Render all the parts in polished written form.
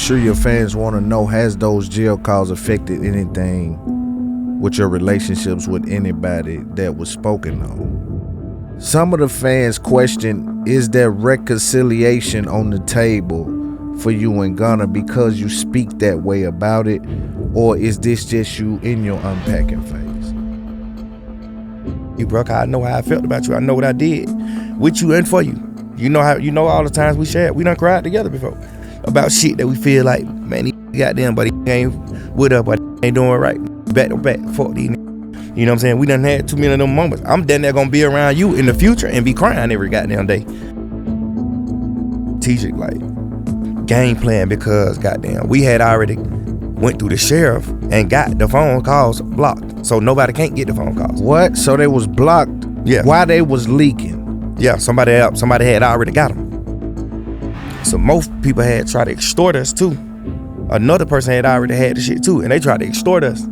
sure your fans want to know, has those jail calls affected anything with your relationships with anybody that was spoken on? Some of the fans question, is there reconciliation on the table for you and Gunna because you speak that way about it, or is this just you in your unpacking phase? You broke, I know how I felt about you. I know what I did with you and for you. You know all the times we shared. We done cried together before about shit that we feel like, man, he goddamn, but he ain't with us, but he ain't doing right. Back to back, fuck these niggas. You know what I'm saying? We done had too many of them moments. I'm damn near gonna be around you in the future and be crying every goddamn day. Strategic, like, game plan, because goddamn, we had already went through the sheriff and got the phone calls blocked. So nobody can't get the phone calls. What? So they was blocked? Yeah. Why they was leaking? Yeah, somebody had already got them. So most people had tried to extort us too. Another person had already had the shit too, and they tried to extort us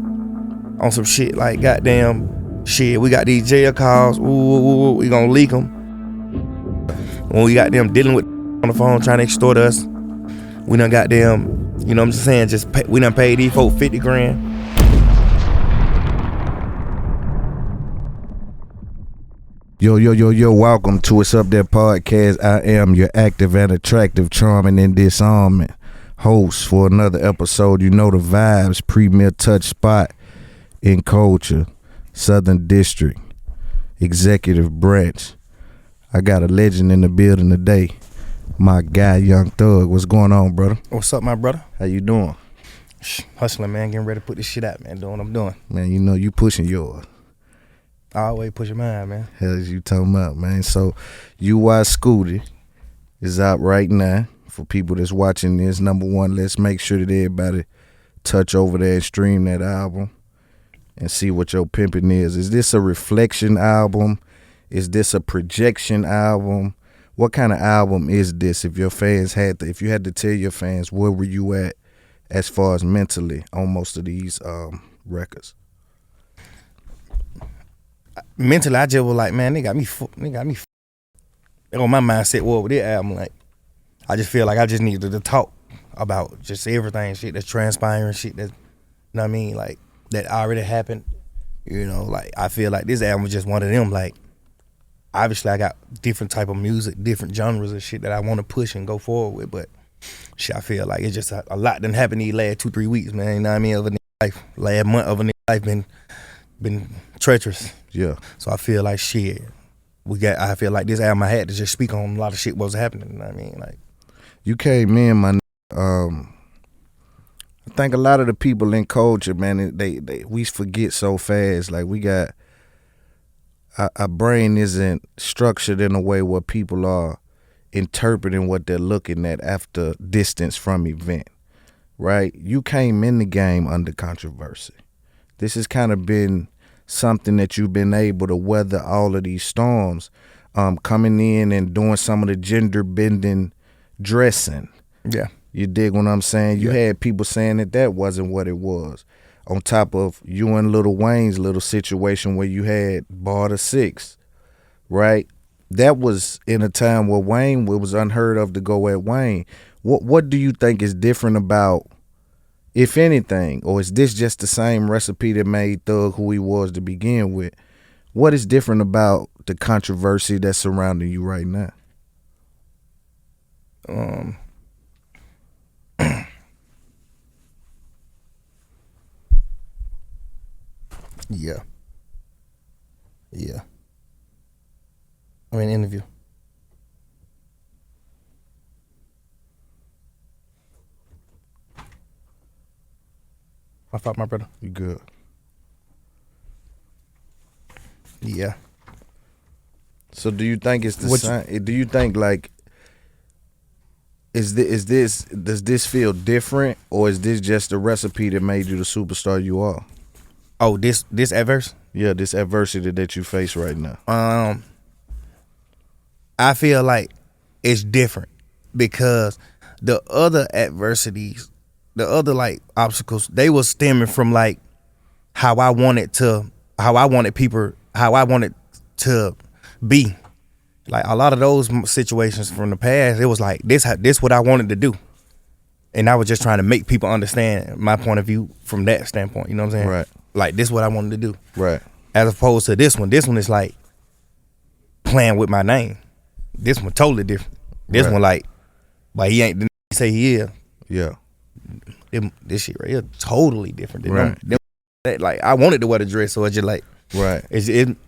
on some shit like, goddamn, shit, we got these jail calls, ooh, we gonna leak them. When we got them dealing with on the phone trying to extort us, we done got them, you know what I'm saying, we done paid these folks 50 grand. Yo, welcome to It's Up There Podcast. I am your active and attractive, charming and disarming host for another episode. You know the vibes, premier touch spot in culture, Southern District, executive branch. I got a legend in the building today. My guy, Young Thug. What's going on, brother? What's up, my brother? How you doing? Hustling, man, getting ready to put this shit out, man, doing what I'm doing. Man, you know you pushing yours. I always push mine, man. Hell is you talking about, man? So, UY Scooty is out right now. For people that's watching this, number one, let's make sure that everybody touch over there and stream that album and see what your pimping is. Is this a reflection album? Is this a projection album? What kind of album is this? If you had to tell your fans, where were you at as far as mentally on most of these records? Mentally, I just was like, man, they got me. On my mindset, what with this album, like, I just feel like I just needed to talk about just everything, shit that's transpiring, shit that, you know what I mean, like, that already happened. You know, like, I feel like this album was just one of them, like, obviously I got different type of music, different genres of shit that I want to push and go forward with, but shit, I feel like it's just a lot done happened these last 2-3 weeks, man, you know what I mean, of a nigga life. Last month of a nigga life been treacherous. Yeah. So I feel like shit. I feel like this album I had to just speak on a lot of shit what was happening. You know what I mean? Like, you came in, my I think a lot of the people in culture, man, we forget so fast. Like, we got our brain isn't structured in a way where people are interpreting what they're looking at after distance from event. Right? You came in the game under controversy. This has kind of been something that you've been able to weather all of these storms, coming in and doing some of the gender bending dressing. Yeah. You dig what I'm saying? You Yeah. had people saying that wasn't what it was. On top of you and Lil Wayne's little situation where you had Barter 6, right? That was in a time where Wayne, it was unheard of to go at Wayne. What do you think is different about, if anything, or is this just the same recipe that made Thug who he was to begin with? What is different about the controversy that's surrounding you right now? Yeah. I'm in an interview. My fault, my brother. You good? Yeah. So do you think it's the same? Do you think, like, does this feel different, or is this just a recipe that made you the superstar you are? Oh, this adverse? Yeah, this adversity that you face right now. I feel like it's different because the other adversities, the other like obstacles, they were stemming from like how I wanted people to be. Like a lot of those situations from the past, it was like this what I wanted to do. And I was just trying to make people understand my point of view from that standpoint. You know what I'm saying? Right. Like, this is what I wanted to do. Right. As opposed to this one. This one is like playing with my name. This one totally different. This one like, but he ain't the he say he is. Yeah. This shit right here totally different. Right. Like, I wanted to wear the dress, so it's just like, right.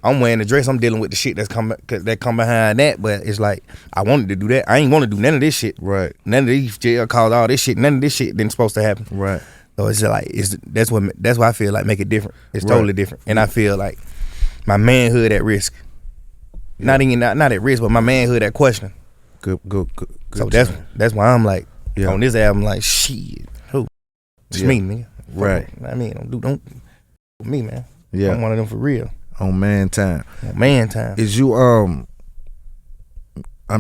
I'm wearing the dress. I'm dealing with the shit that come behind that. But it's like, I wanted to do that. I ain't want to do none of this shit. Right. None of these jail calls, all this shit. None of this shit didn't supposed to happen. Right. So it's like, that's why I feel like make it different. It's totally different. And I feel like my manhood at risk. Yeah. Not at risk, but my manhood at question. Good. So that's why I'm like, on this album, like, shit, who? It's me, nigga. Right. I mean, don't me, man. Yeah. I'm one of them for real. On man time. On man time. Is you I'm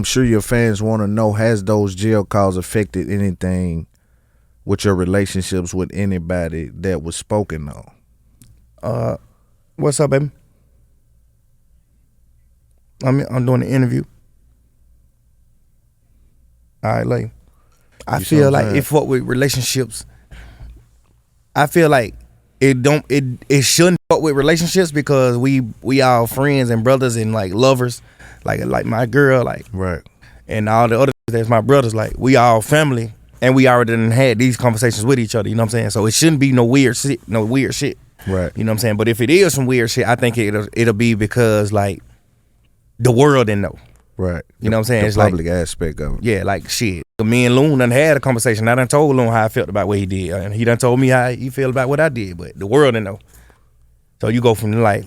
sure your fans want to know, has those jail calls affected anything with your relationships with anybody that was spoken on? What's up, baby? I'm doing an interview. All right, like, I feel like it fuck with relationships. I feel like it shouldn't fuck with relationships because we all friends and brothers and like lovers, like my girl, like, right, and all the other that's my brothers, like, we all family and we already done had these conversations with each other, you know what I'm saying? So it shouldn't be no weird shit. Right. You know what I'm saying? But if it is some weird shit, I think it'll be because like the world didn't know. Right. You know what I'm saying? The it's public like, aspect of it. Yeah, like shit. Me and Loon done had a conversation. I done told Loon how I felt about what he did. And he done told me how he felt about what I did. But the world didn't know. So you go from like,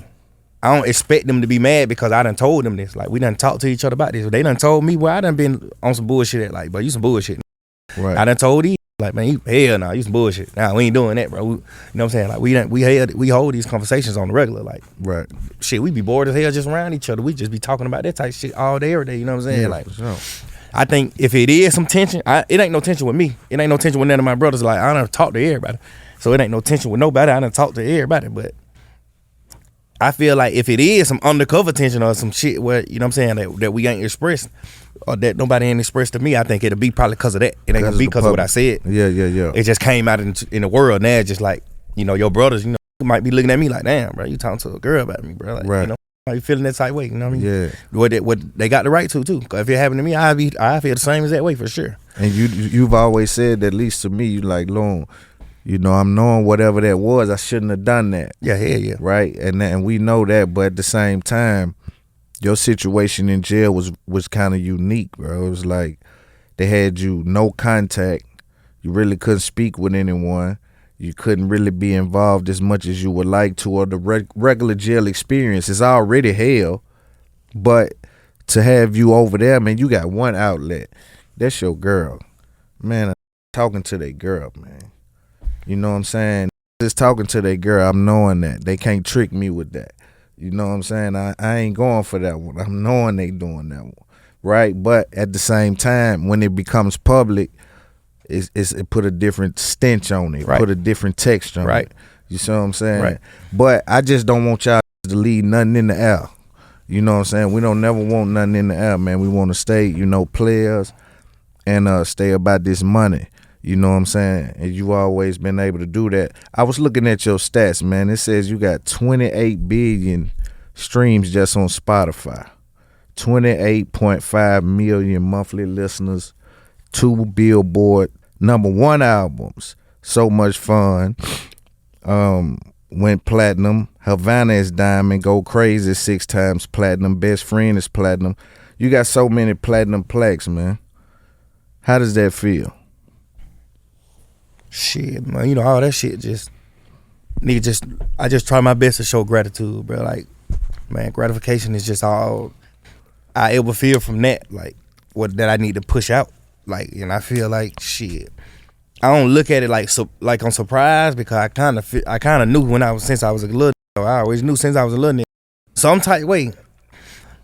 I don't expect them to be mad because I done told them this. Like, we done talked to each other about this. They done told me, well, I done been on some bullshit. Like, bro, you some bullshit. Right. I done told these, like, man, hell no, you some bullshit. Nah, we ain't doing that, bro. You know what I'm saying? Like, we hold these conversations on the regular. Like, right. Shit, we be bored as hell just around each other. We just be talking about that type of shit all day, every day. You know what I'm saying? Yeah, like, for sure. I think if it is some tension, it ain't no tension with me. It ain't no tension with none of my brothers. Like, I done talk to everybody. So it ain't no tension with nobody. I done talk to everybody. But I feel like if it is some undercover tension or some shit where, you know what I'm saying, that we ain't expressed or that nobody ain't expressed to me, I think it'll be probably because of that. It ain't gonna be because of what I said. Yeah. It just came out in the world now. Just like, you know, your brothers, you know, might be looking at me like, damn, bro, you talking to a girl about me, bro. Like, right. You know, are you feeling that type way? You know what I mean? Yeah. What they got the right to too. Cause if it happened to me, I feel the same as that way for sure. And you've always said, at least to me, you like, Lone, you know, I'm knowing whatever that was, I shouldn't have done that. Yeah. Right? And we know that, but at the same time, your situation in jail was kind of unique, bro. It was like they had you no contact. You really couldn't speak with anyone. You couldn't really be involved as much as you would like to, or the regular jail experience is already hell. But to have you over there, man, you got one outlet. That's your girl. Man, I'm talking to that girl, man. You know what I'm saying? Just talking to that girl, I'm knowing that. They can't trick me with that. You know what I'm saying? I ain't going for that one. I'm knowing they doing that one. Right? But at the same time, when it becomes public, it put a different stench on it. Right. Put a different texture on it. You see what I'm saying? Right. But I just don't want y'all to leave nothing in the air. You know what I'm saying? We don't never want nothing in the air, man. We want to stay, you know, players and stay about this money. You know what I'm saying? And you always been able to do that. I was looking at your stats, man. It says you got 28 billion streams just on Spotify. 28.5 million monthly listeners. 2 Billboard #1 albums. So Much Fun went platinum. Havana is diamond. Go Crazy 6 times platinum. Best Friend is platinum. You got so many platinum plaques, man. How does that feel? Shit, man. You know, all that shit I just try my best to show gratitude, bro. Like, man, gratification is just all I ever feel from that. Like, that I need to push out. Like, and I feel like shit. I don't look at it like I'm surprised because I kind of knew since I was a little. I always knew since I was a little. Some type of way,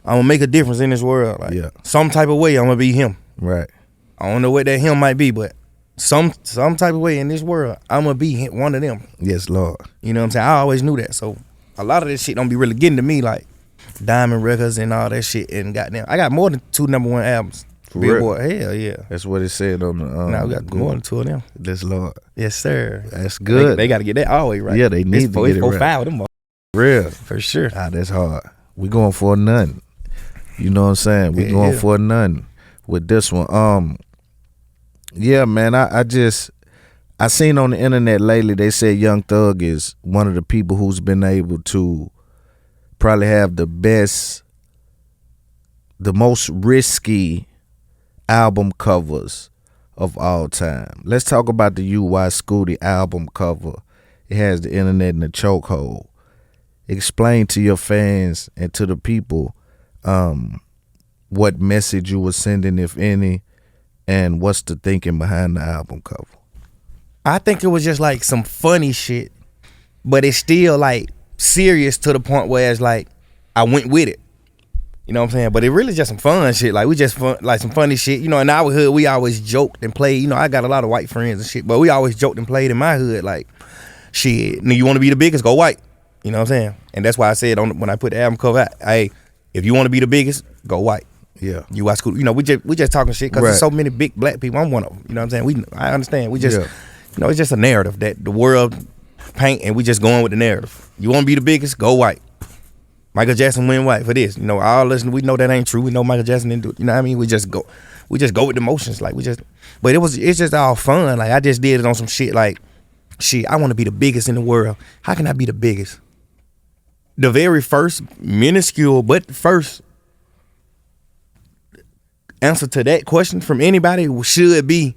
I'm gonna make a difference in this world. Like, some type of way, I'm gonna be him. Right. I don't know what that him might be, but some type of way in this world, I'm gonna be one of them. Yes, Lord. You know what I'm saying? I always knew that. So a lot of this shit don't be really getting to me, like Diamond Records and all that shit. And goddamn, I got more than 2 #1 albums. Billboard, hell yeah. That's what it said on the. Now we got more than 2 of them. That's Lord. Yes, sir. That's good. They got to get that all the way right. Yeah, they need to get it right. 5 of them. Real. For sure. That's hard. We going for nothing. You know what I'm saying? We going for nothing with this one. Yeah, man. I seen on the internet lately they said Young Thug is one of the people who's been able to probably have the most risky album covers of all time. Let's talk about the U.Y. Scooty album cover. It has the internet in the chokehold. Explain to your fans and to the people what message you were sending, if any, and what's the thinking behind the album cover. I think it was just like some funny shit, but it's still like serious to the point where it's like I went with it. You know what I'm saying? But it really just some fun shit. Like we just like some funny shit. You know, in our hood, we always joked and played. You know, I got a lot of white friends and shit, but we always joked and played in my hood. Like, shit, you want to be the biggest, go white. You know what I'm saying? And that's why I said when I put the album cover out, hey, if you want to be the biggest, go white. Yeah. You watch school. You know, we just talking shit because there's so many big black people. I'm one of them. You know what I'm saying? I understand. We just, you know, it's just a narrative that the world paint, and we just going with the narrative. You want to be the biggest, go white. Michael Jackson went white for this. You know, all listeners, we know that ain't true. We know Michael Jackson didn't do it. You know what I mean? We just go with the motions. Like but it's just all fun. Like I just did it on some shit like, shit, I want to be the biggest in the world. How can I be the biggest? The very first minuscule, but first answer to that question from anybody should be,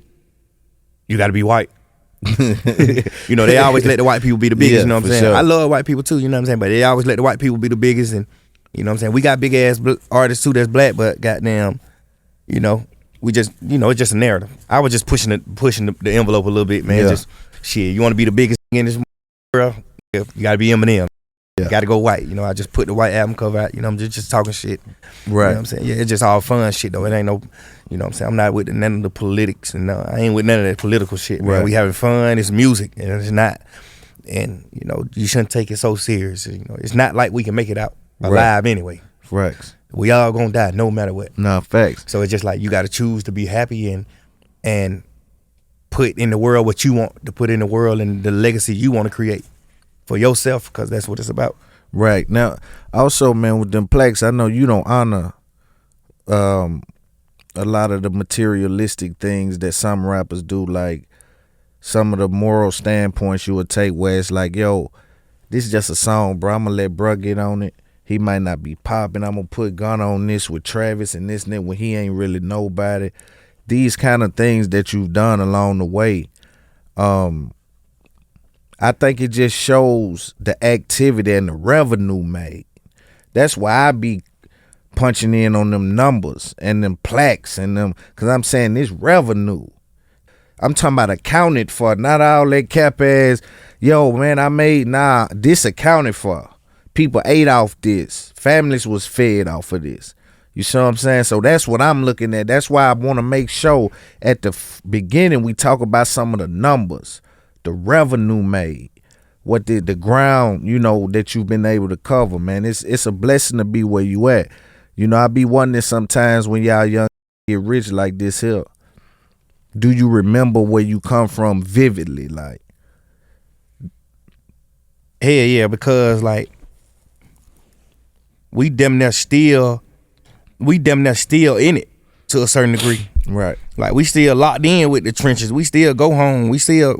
you got to be white. You know, they always let the white people be the biggest, you know what I'm saying? Sure. I love white people too, you know what I'm saying? But they always let the white people be the biggest, and you know what I'm saying? We got big ass artists too that's black, but goddamn, you know, we just, you know, it's just a narrative. I was just pushing the envelope a little bit, man. Just shit, you want to be the biggest in this world, you got to be Eminem. You got to go white. You know, I just put the white album cover out. You know, I'm just talking shit. Right. You know what I'm saying? Yeah, it's just all fun shit, though. It ain't no, you know what I'm saying? I'm not with none of the politics, and I ain't with none of that political shit, man. Right. We having fun. It's music, and it's not. And, you know, you shouldn't take it so serious. You know, it's not like we can make it out alive anyway. Facts. We all gonna die no matter what. No, facts. So it's just like you got to choose to be happy and put in the world what you want to put in the world and the legacy you want to create for yourself, because that's what it's about. Right. Now, also, man, with them plaques, I know you don't honor a lot of the materialistic things that some rappers do, like some of the moral standpoints you would take where it's like, yo, this is just a song, bro. I'm going to let bruh get on it. He might not be popping. I'm going to put Gunna on this with Travis and this and that when he ain't really nobody. These kind of things that you've done along the way, I think it just shows the activity and the revenue made. That's why I be punching in on them numbers and them plaques and them, because I'm saying this revenue. I'm talking about accounted for, not all that cap ass, yo, man, this accounted for. People ate off this. Families was fed off of this. You see what I'm saying? So that's what I'm looking at. That's why I want to make sure at the beginning we talk about some of the numbers. The revenue made, what the ground, you know, that you've been able to cover, man. It's a blessing to be where you at. You know, I be wondering sometimes when y'all young get rich like this here, do you remember where you come from vividly? Like, hell yeah, because like we damn near still in it to a certain degree. Right. Like we still locked in with the trenches. We still go home. We still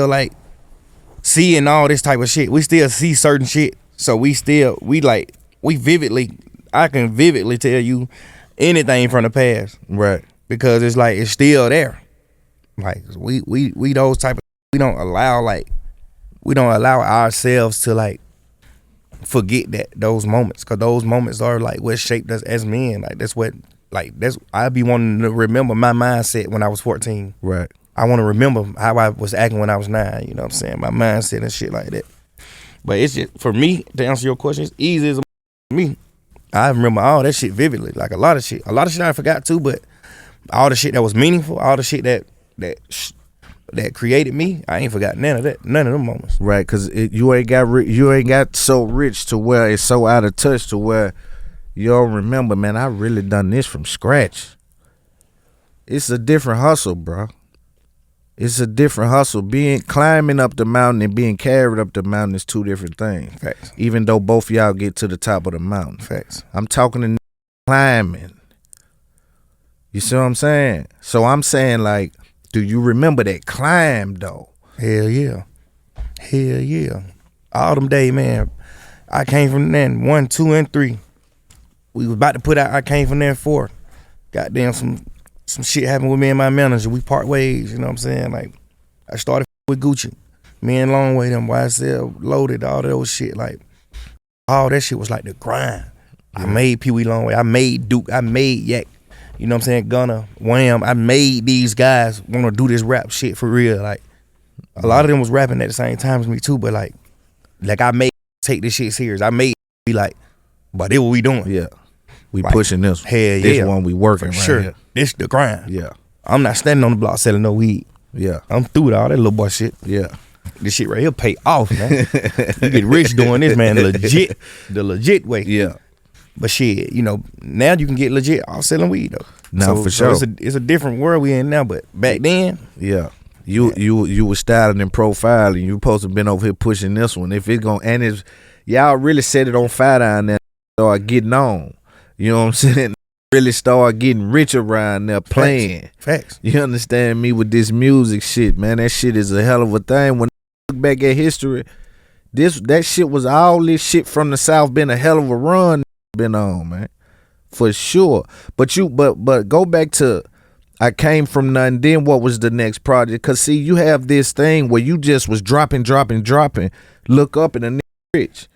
like seeing all this type of shit. We still see certain shit. So I can vividly tell you anything from the past. Right. Because it's like it's still there. Like we those type of, we don't allow ourselves to like forget those moments, because those moments are like what shaped us as men. I be wanting to remember my mindset when I was 14. Right. I want to remember how I was acting when I was 9. You know what I'm saying? My mindset and shit like that. But it's just, for me, to answer your question, it's easy as a me. I remember all that shit vividly. Like a lot of shit I forgot too, but all the shit that was meaningful, all the shit that created me, I ain't forgot none of that, none of them moments. Right, because you ain't got so rich to where it's so out of touch to where you don't remember, man, I really done this from scratch. it's a different hustle, bro. It's a different hustle. Climbing up the mountain and being carried up the mountain is two different things. Facts. Even though both of y'all get to the top of the mountain. Facts. I'm talking to climbing. You see what I'm saying? So I'm saying, like, do you remember that climb though? Hell yeah. Hell yeah. All them days, man. I came from there 1, 2, and 3. We was about to put out, I came from there 4. Goddamn, some shit happened with me and my manager. We part ways, you know what I'm saying? Like, I started with Gucci. Me and Longway, them YSL, Loaded, all those shit. Like, all that shit was like the grind. I made Pee Wee Longway. I made Duke. I made Yak. You know what I'm saying? Gunna, Wham. I made these guys want to do this rap shit for real. Like, a lot of them was rapping at the same time as me too, but like I made take this shit serious. I made be like, but this what we doing. Yeah. We like, pushing this. Hell yeah. This one we working for right sure. here. This the grind. Yeah. I'm not standing on the block selling no weed. Yeah. I'm through with all that little boy shit. Yeah. This shit right here pay off, man. You get rich doing this, man, the legit way. Yeah. But shit, you know, now you can get legit off selling weed though. No, for sure. It's a different world we in now, but back then, yeah. You was styling and profiling. You supposed to been over here pushing this one. If it's gonna and it's y'all really set it on fire down there, start getting on. You know what I'm saying? Really start getting rich around there playing. Facts. You understand me with this music shit, man? That shit is a hell of a thing. When I look back at history, that shit was all this shit from the South been a hell of a run been on, man. For sure. But go back to I came from nothing. Then what was the next project? Cause see, you have this thing where you just was dropping. Look up and the nigga rich.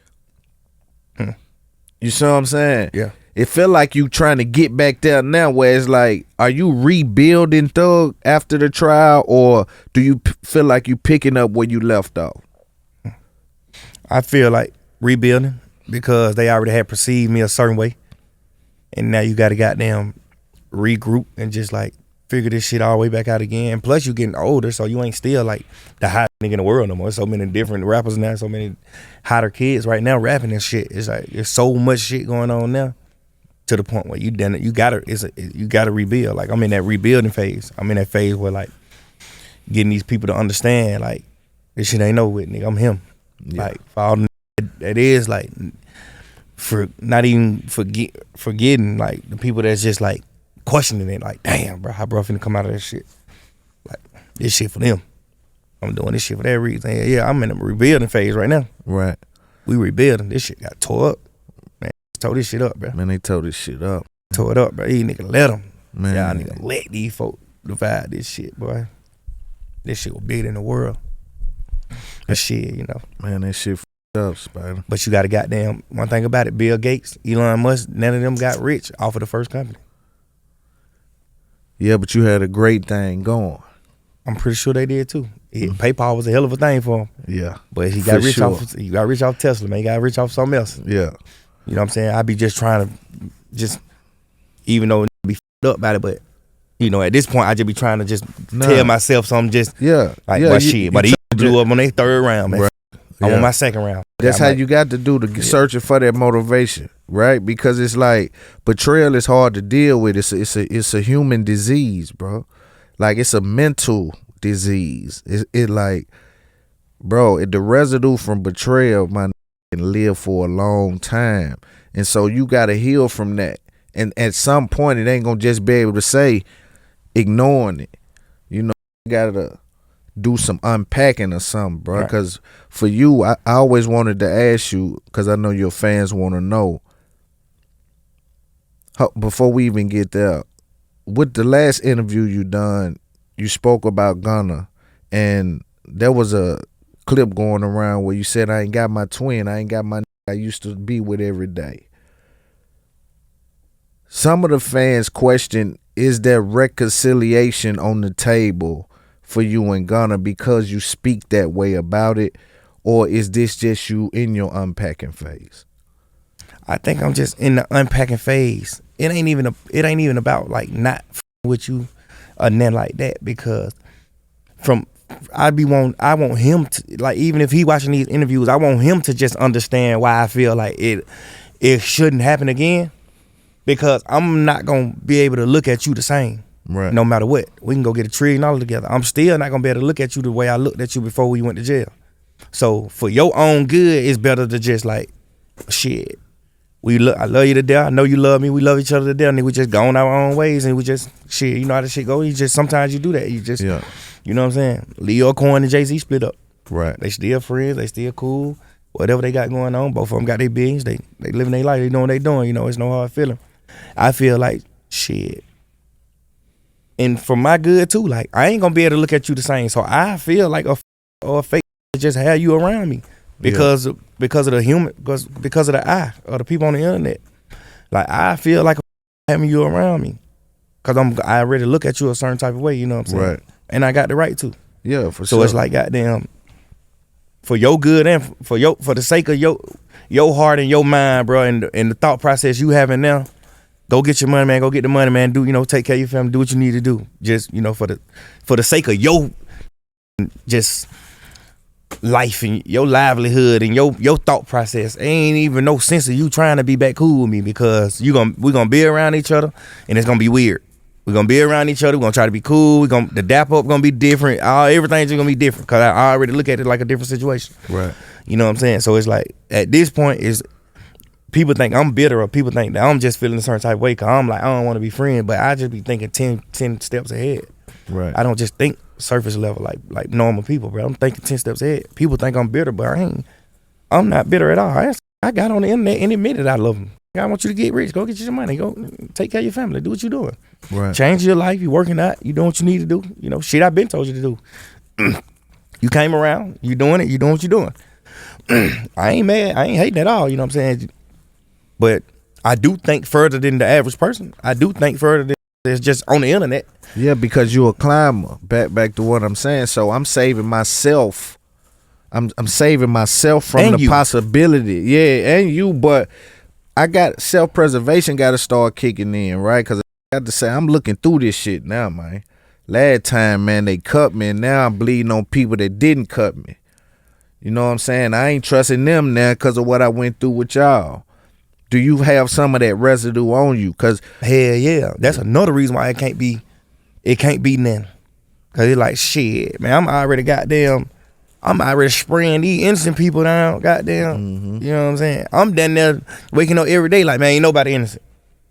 You see what I'm saying? Yeah. It felt like you trying to get back there now. Where it's like, are you rebuilding Thug after the trial, or do you feel like you picking up where you left off? I feel like rebuilding because they already had perceived me a certain way, and now you got to goddamn regroup and just like figure this shit all the way back out again. And plus you getting older, so you ain't still like the hottest nigga in the world no more. So many different rappers now, so many hotter kids right now rapping and shit. It's like there's so much shit going on now to the point where you gotta rebuild. Like I'm in that rebuilding phase. I'm in that phase where like getting these people to understand like this shit ain't no with nigga. I'm him. Yeah. Like for all that is like for not even forgetting like the people that's just like questioning it, like, damn, bro, how bro finna come out of that shit? Like, this shit for them. I'm doing this shit for that reason. Yeah, I'm in a rebuilding phase right now. Right. We rebuilding. This shit got tore up. Man, tore this shit up, bro. Man, they tore this shit up. Tore it up, bro. These niggas let them. Man. Y'all niggas let these folk divide this shit, boy. This shit was bigger than the world. But shit, you know. Man, that shit f***ed up, Spider. But you got to goddamn, one thing about it, Bill Gates, Elon Musk, none of them got rich off of the first company. Yeah, but you had a great thing going. I'm pretty sure they did too. PayPal was a hell of a thing for him. Yeah, but he got rich off Tesla, man. He got rich off something else. Yeah, you know what I'm saying. I be just trying to even though it be f***ed up about it, but you know at this point I just be trying to just tell myself something. Just shit. But he blew up on their third round, man. Right. I'm on my second round. That's how you got to do the searching for that motivation, right? Because it's like betrayal is hard to deal with. It's a human disease, bro. Like it's a mental disease. It like, bro, the residue from betrayal, my can live for a long time, and so you got to heal from that. And at some point, it ain't gonna just be able to say ignoring it. You know, you gotta do some unpacking or something, bro. Because for you, I always wanted to ask you, because I know your fans want to know. Before we even get there, with the last interview you done, you spoke about Gunna, and there was a clip going around where you said, I ain't got my twin, I ain't got my I used to be with every day. Some of the fans question, is there reconciliation on the table for you and Gunna because you speak that way about it, or is this just you in your unpacking phase? I think I'm just in the unpacking phase. It ain't even about like not with you or nothing like that, because I want him to, like, even if he watching these interviews, I want him to just understand why I feel like it shouldn't happen again, because I'm not gonna be able to look at you the same. Right. No matter what, we can go get $1 trillion together. I'm still not gonna be able to look at you the way I looked at you before we went to jail. So for your own good, it's better to just like, shit. I love you to death. I know you love me. We love each other to death. And we just go on our own ways, and we just shit. You know how the shit go. You just sometimes you do that. You just, Yeah. you know what I'm saying. Leo Cohen and Jay-Z split up. Right. They still friends. They still cool. Whatever they got going on, both of them got their beings. They living their life. They doing what they doing. You know, it's no hard feeling. I feel like shit. And for my good too, like I ain't gonna be able to look at you the same. So I feel like a fake just have you around me because of the human, because of the eye or the people on the internet. Like I feel like having you around me because I already look at you a certain type of way. You know what I'm saying? Right. And I got the right to. Yeah, for So sure. it's like goddamn, for your good and for the sake of your heart and your mind, bro, and the thought process you having now. Go get your money, man. Go get the money, man. Do take care of your family. Do what you need to do. Just for the sake of your just life and your livelihood and your thought process. Ain't even no sense of you trying to be back cool with me because we're gonna be around each other and it's gonna be weird. We're gonna be around each other. We're gonna try to be cool. The dap up gonna be different. Everything's gonna be different because I already look at it like a different situation. Right. You know what I'm saying? So it's like at this point is. People think I'm bitter or people think that I'm just feeling a certain type of way because I'm like, I don't want to be friends, but I just be thinking 10 steps ahead. Right. I don't just think surface level like normal people, bro. I'm thinking 10 steps ahead. People think I'm bitter, but I'm not bitter at all. I got on the internet and admitted I love them. I want you to get rich. Go get you some money. Go take care of your family. Do what you're doing. Right. Change your life. You working out. You doing what you need to do. You know, shit I've been told you to do. You came around. You doing it. You doing what you're doing. I ain't mad. I ain't hating at all. You know what I'm saying? But I do think further than the average person. I do think further than it's just on the internet. Yeah, because you're a climber. Back to what I'm saying. So I'm saving myself. I'm saving myself from And the you. possibility. Yeah, and you. But I got self-preservation got to start kicking in, right? Because I got to say I'm looking through this shit now, man. Last time, man, they cut me, and now I'm bleeding on people that didn't cut me. You know what I'm saying? I ain't trusting them now because of what I went through with y'all. Do you have some of that residue on you? Cause hell yeah, that's another reason why it can't be nothing. Cause it's like shit, man. I'm already spraying these innocent people down. Goddamn, You know what I'm saying? I'm down there waking up every day like, man, ain't nobody innocent.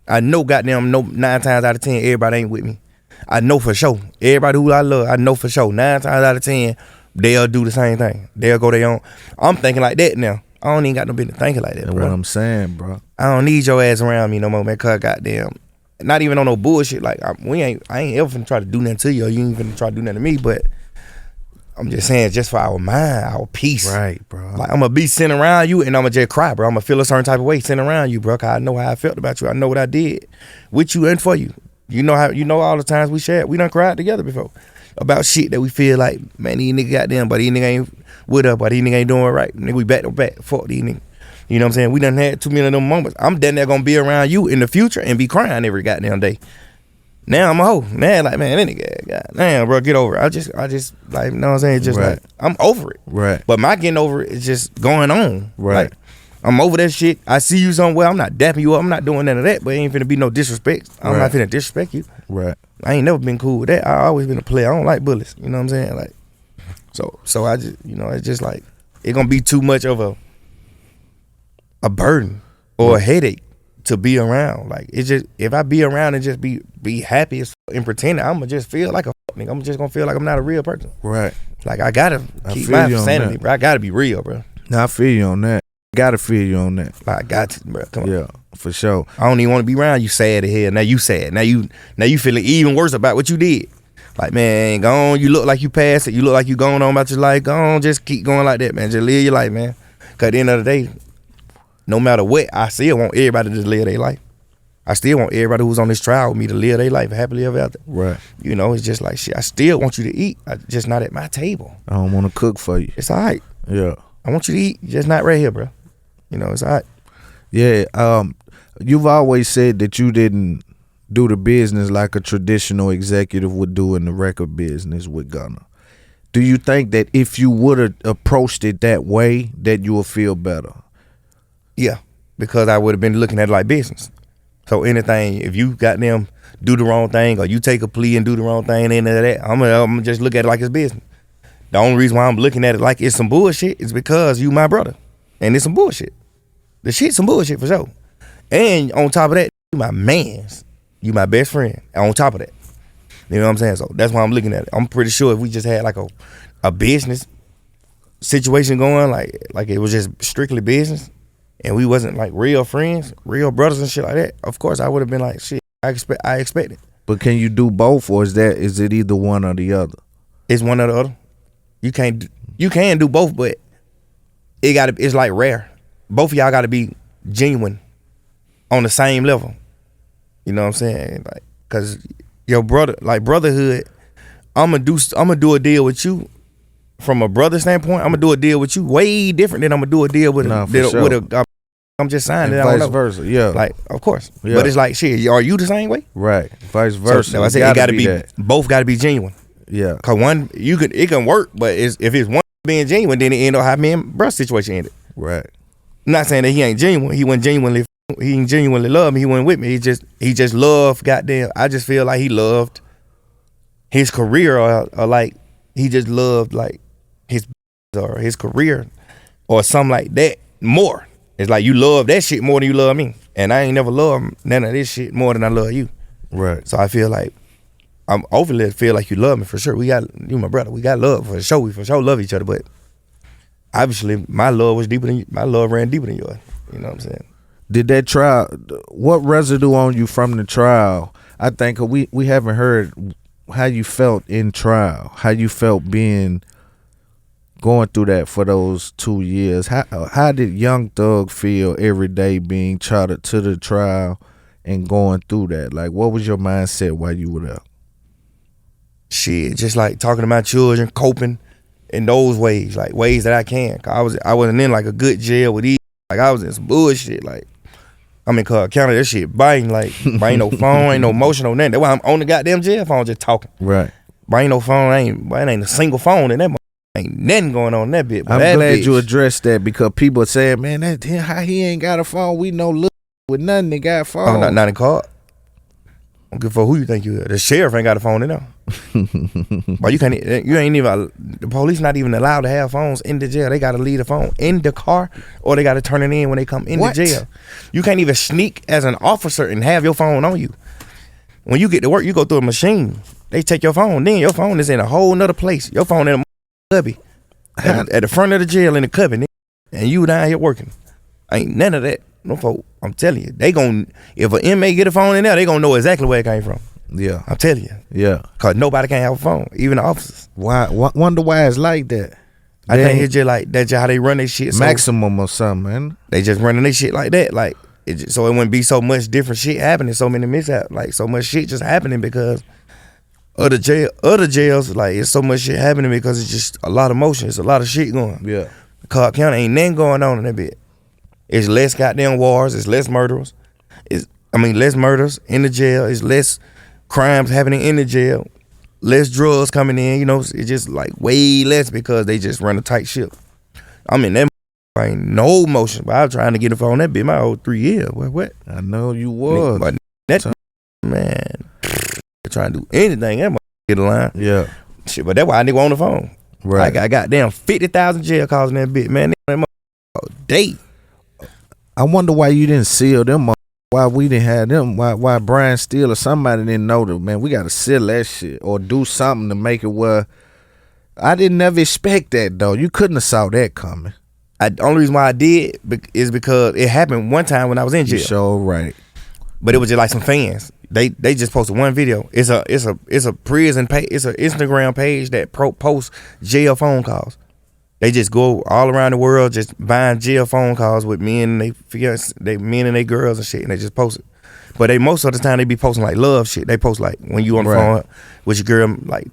I know goddamn 9 times out of 10 everybody ain't with me. I know for sure. Everybody who I love, I know for sure 9 times out of 10 they'll do the same thing. They'll go their own. I'm thinking like that now. I don't even got no business thinking like that, that's bro. what I'm saying, bro. I don't need your ass around me no more, man. Cause goddamn, not even on no bullshit. Like I ain't ever finna try to do nothing to you, or you ain't finna try to do nothing to me. But I'm just saying, just for our mind, our peace, Right, bro. Like I'm gonna be sitting around you, and I'm gonna just cry, bro. I'm gonna feel a certain type of way sitting around you, bro. Cause I know how I felt about you. I know what I did with you and for you. You know all the times we shared. We done cried together before about shit that we feel like, man, these niggas goddamn, but these niggas ain't with us, but these niggas ain't doing right. Nigga, we back to back. Fuck these niggas. You know what I'm saying? We done had too many of them moments. I'm down there gonna be around you in the future and be crying every goddamn day. Now I'm a hoe. Now like, man, that nigga, goddamn, bro, get over it. I just like, you know what I'm saying? Just Right. like, I'm over it. Right. But my getting over it is just going on. Right. Like, I'm over that shit. I see you somewhere. I'm not dapping you up. I'm not doing none of that. But it ain't finna be no disrespect. I'm Right. not finna disrespect you. Right. I ain't never been cool with that. I always been a player. I don't like bullies. You know what I'm saying? Like, so I just, it's just like, it gonna be too much of a burden or a headache to be around. Like, it's just, if I be around and just be happy as and pretending, I'm gonna just feel like a nigga. I'm just gonna feel like I'm not a real person. Right. Like, I gotta keep feel my you on sanity, that. bro. I gotta be real, bro. Now I feel you on that. Gotta feel you on that. Like, I got to, bro. Come on. Yeah, for sure. I don't even want to be around you sad as hell. Now you sad. Now you feeling even worse about what you did. Like, man, go on. You look like you passed it. You look like you going on about your life. Go on, just keep going like that, man. Just live your life, man. Cause at the end of the day, no matter what, I still want everybody to just live their life. I still want everybody who's on this trial with me to live their life happily ever after. Right. It's just like shit. I still want you to eat, just not at my table. I don't want to cook for you. It's all right. Yeah. I want you to eat, just not right here, bro. It's all right. Yeah. You've always said that you didn't do the business like a traditional executive would do in the record business with Gunna. Do you think that if you would have approached it that way, that you would feel better? Yeah, because I would have been looking at it like business. So anything, if you got them do the wrong thing, or you take a plea and do the wrong thing, and that. I'm gonna just look at it like it's business. The only reason why I'm looking at it like it's some bullshit is because you my brother, and it's some bullshit. The shit's some bullshit for sure. And on top of that, you my mans, you my best friend. On top of that, you know what I'm saying? So that's why I'm looking at it. I'm pretty sure if we just had like a business situation going, like it was just strictly business, and we wasn't like real friends, real brothers and shit like that, of course I would have been like, shit, I expect it. But can you do both, or is it either one or the other? It's one or the other. You can do both, but it's like rare. Both of y'all gotta be genuine on the same level. You know what I'm saying? Like, cause your brother, like brotherhood, I'm gonna do a deal with you from a brother standpoint. I'm gonna do a deal with you way different than I'm gonna do a deal with I'm just signing it. Vice versa, yeah. Like, of course. Yeah. But it's like, shit, are you the same way? Right. Vice versa. So I say it gotta be both gotta be genuine. Yeah. Cause it can work, but if it's one being genuine, then it end up how me and bruh situation ended. Right. I'm not saying that he ain't genuine. He ain't genuinely love me. He wasn't with me. He just loved, goddamn. I just feel like he loved his career, or like he just loved like his or his career or something like that more. It's like you love that shit more than you love me, and I ain't never loved none of this shit more than I love you. Right. So I feel like I'm overly feel like you love me for sure. You my brother. We got love for sure. We for sure love each other, but obviously my love ran deeper than yours. You know what I'm saying? Did that trial? What residue on you from the trial? I think we haven't heard how you felt in trial. How you felt going through that for those 2 years. How did Young Thug feel every day being chartered to the trial and going through that? Like, what was your mindset while you were there? Shit, just like talking to my children, coping in those ways, like ways that I can. Cause I wasn't in like a good jail with these. Like I was in some bullshit. Like I'm in Cook County, that shit biting. Like ain't no phone, ain't no motion, no nothing. That's why I'm on the goddamn jail phone just talking. Right. But ain't no phone, ain't a single phone in that. Ain't nothing going on in that bit. I'm glad you addressed that, because people are saying, man, how he ain't got a phone. We know look with nothing that got a phone. Oh, not in court. I don't give a fuck who you think you are. The sheriff ain't got a phone in there. But you ain't even, the police not even allowed to have phones in the jail. They gotta leave the phone in the car, or they gotta turn it in when they come in the jail. You can't even sneak as an officer and have your phone on you. When you get to work, you go through a machine. They take your phone, then your phone is in a whole nother place. Your phone in a cubby at the front of the jail in the cubby, and you down here working. Ain't none of that. No folk, I'm telling you, if an inmate get a phone in there, they gonna know exactly where it came from. Yeah, I'm telling you. Yeah, cause nobody can have a phone, even the officers. Why? Wonder why it's like that. I think it's just like that's just how they run their shit. Maximum or something, man. They just running their shit like that, like so it wouldn't be so much different shit happening, so many mishaps, like so much shit just happening because other jails, like it's so much shit happening because it's just a lot of motion. It's a lot of shit going. Yeah, Cobb County ain't nothing going on in that bit. It's less goddamn wars. It's less murderers. Less murders in the jail. It's less crimes happening in the jail. Less drugs coming in. You know, it's just like way less because they just run a tight ship. I mean, that ain't no motion. But I was trying to get a phone that bit my whole 3 years. What? I know you was. But that man, trying to do anything. That get a line. Yeah. Shit, but that's why I nigga on the phone. Right. I got damn 50,000 jail calls in that bit, man. That all day. I wonder why you didn't seal them up. Why we didn't have them. Why Brian Steele or somebody didn't know that, man, we got to seal that shit or do something to make it where. I didn't never expect that, though. You couldn't have saw that coming. The only reason why I did is because it happened one time when I was in jail. You sure right. But it was just like some fans. They just posted one video. It's a prison page. It's an Instagram page that posts jail phone calls. They just go all around the world just buying jail phone calls with men and men and they girls and shit, and they just post it. But most of the time they be posting like love shit. They post like when you on the phone with your girl, like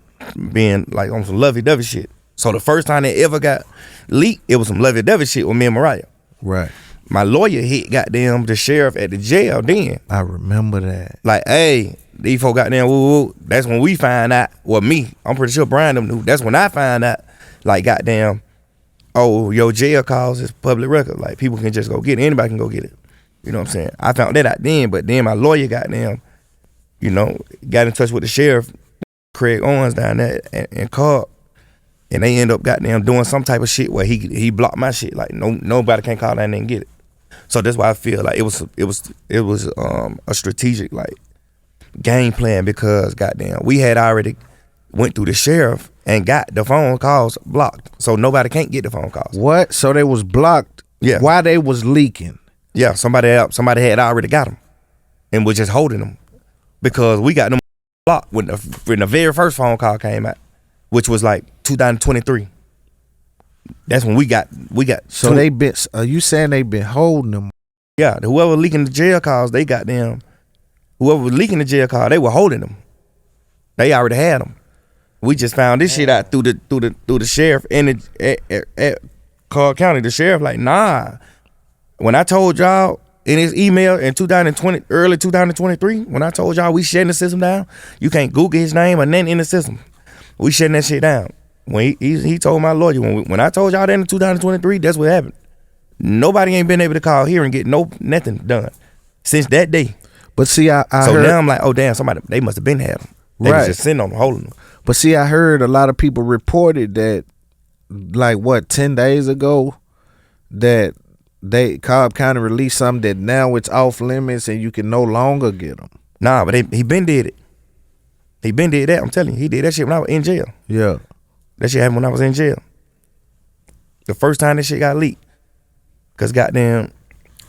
being like on some lovey-dovey shit. So the first time they ever got leaked, it was some lovey-dovey shit with me and Mariah. Right. My lawyer hit goddamn the sheriff at the jail then. I remember that. Like, hey, these folk goddamn woo. That's when we find out. Well, me, I'm pretty sure Brian them knew. That's when I find out. Like, goddamn, oh, your jail calls is public record. Like, people can just go get it. Anybody can go get it. You know what I'm saying? I found that out then, but then my lawyer goddamn you know, got in touch with the sheriff, Craig Owens down there in Cobb, and they end up goddamn doing some type of shit where he blocked my shit. Like nobody can call that and get it. So that's why I feel like it was a strategic like game plan, because goddamn we had already went through the sheriff and got the phone calls blocked, so nobody can't get the phone calls. What? So they was blocked? Yeah. Why they was leaking? Yeah, somebody had already got them and was just holding them, because we got them blocked when the very first phone call came out, which was like 2023. That's when we got. So they been. Are you saying they been holding them? Yeah, whoever leaking the jail calls, they got them. Whoever was leaking the jail call, they were holding them. They already had them. We just found this shit out through the sheriff and at Cobb County. The sheriff like, nah. When I told y'all in his email in 2020, early 2023, when I told y'all we shutting the system down, you can't Google his name or nothing in the system. We shutting that shit down. When he told my lawyer, when I told y'all that in 2023, that's what happened. Nobody ain't been able to call here and get nothing done since that day. But see, I so heard, now I'm like, oh damn, they must have been had them. They was just sitting on them, holding them. But see, I heard a lot of people reported that, like 10 days ago, that Cobb County released something that now it's off limits and you can no longer get them. Nah, but he been did it. He been did that. I'm telling you, he did that shit when I was in jail. Yeah. That shit happened when I was in jail. The first time this shit got leaked. Cause goddamn,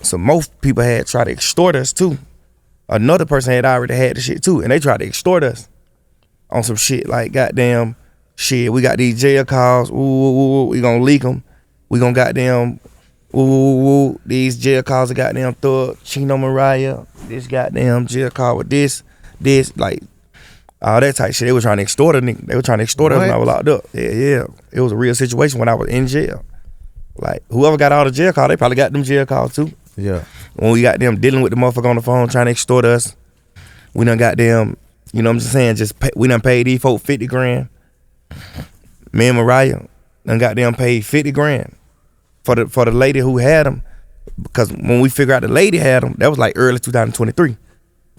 so most people had tried to extort us too. Another person had already had the shit too, and they tried to extort us on some shit like goddamn shit. We got these jail calls. Ooh, we gonna leak them. We gonna goddamn. Ooh, these jail calls are goddamn Thug, Chino Mariah. This goddamn jail call with this, like all that type shit. They were trying to extort a nigga. They were trying to extort us when I was locked up. Yeah. It was a real situation when I was in jail. Like whoever got all the jail calls, they probably got them jail calls too. Yeah. When we got them dealing with the motherfucker on the phone trying to extort us, we done got them, you know what I'm just saying, we done paid these folk 50 grand. Me and Mariah done got them paid 50 grand for the lady who had them, because when we figured out the lady had them, that was like early 2023.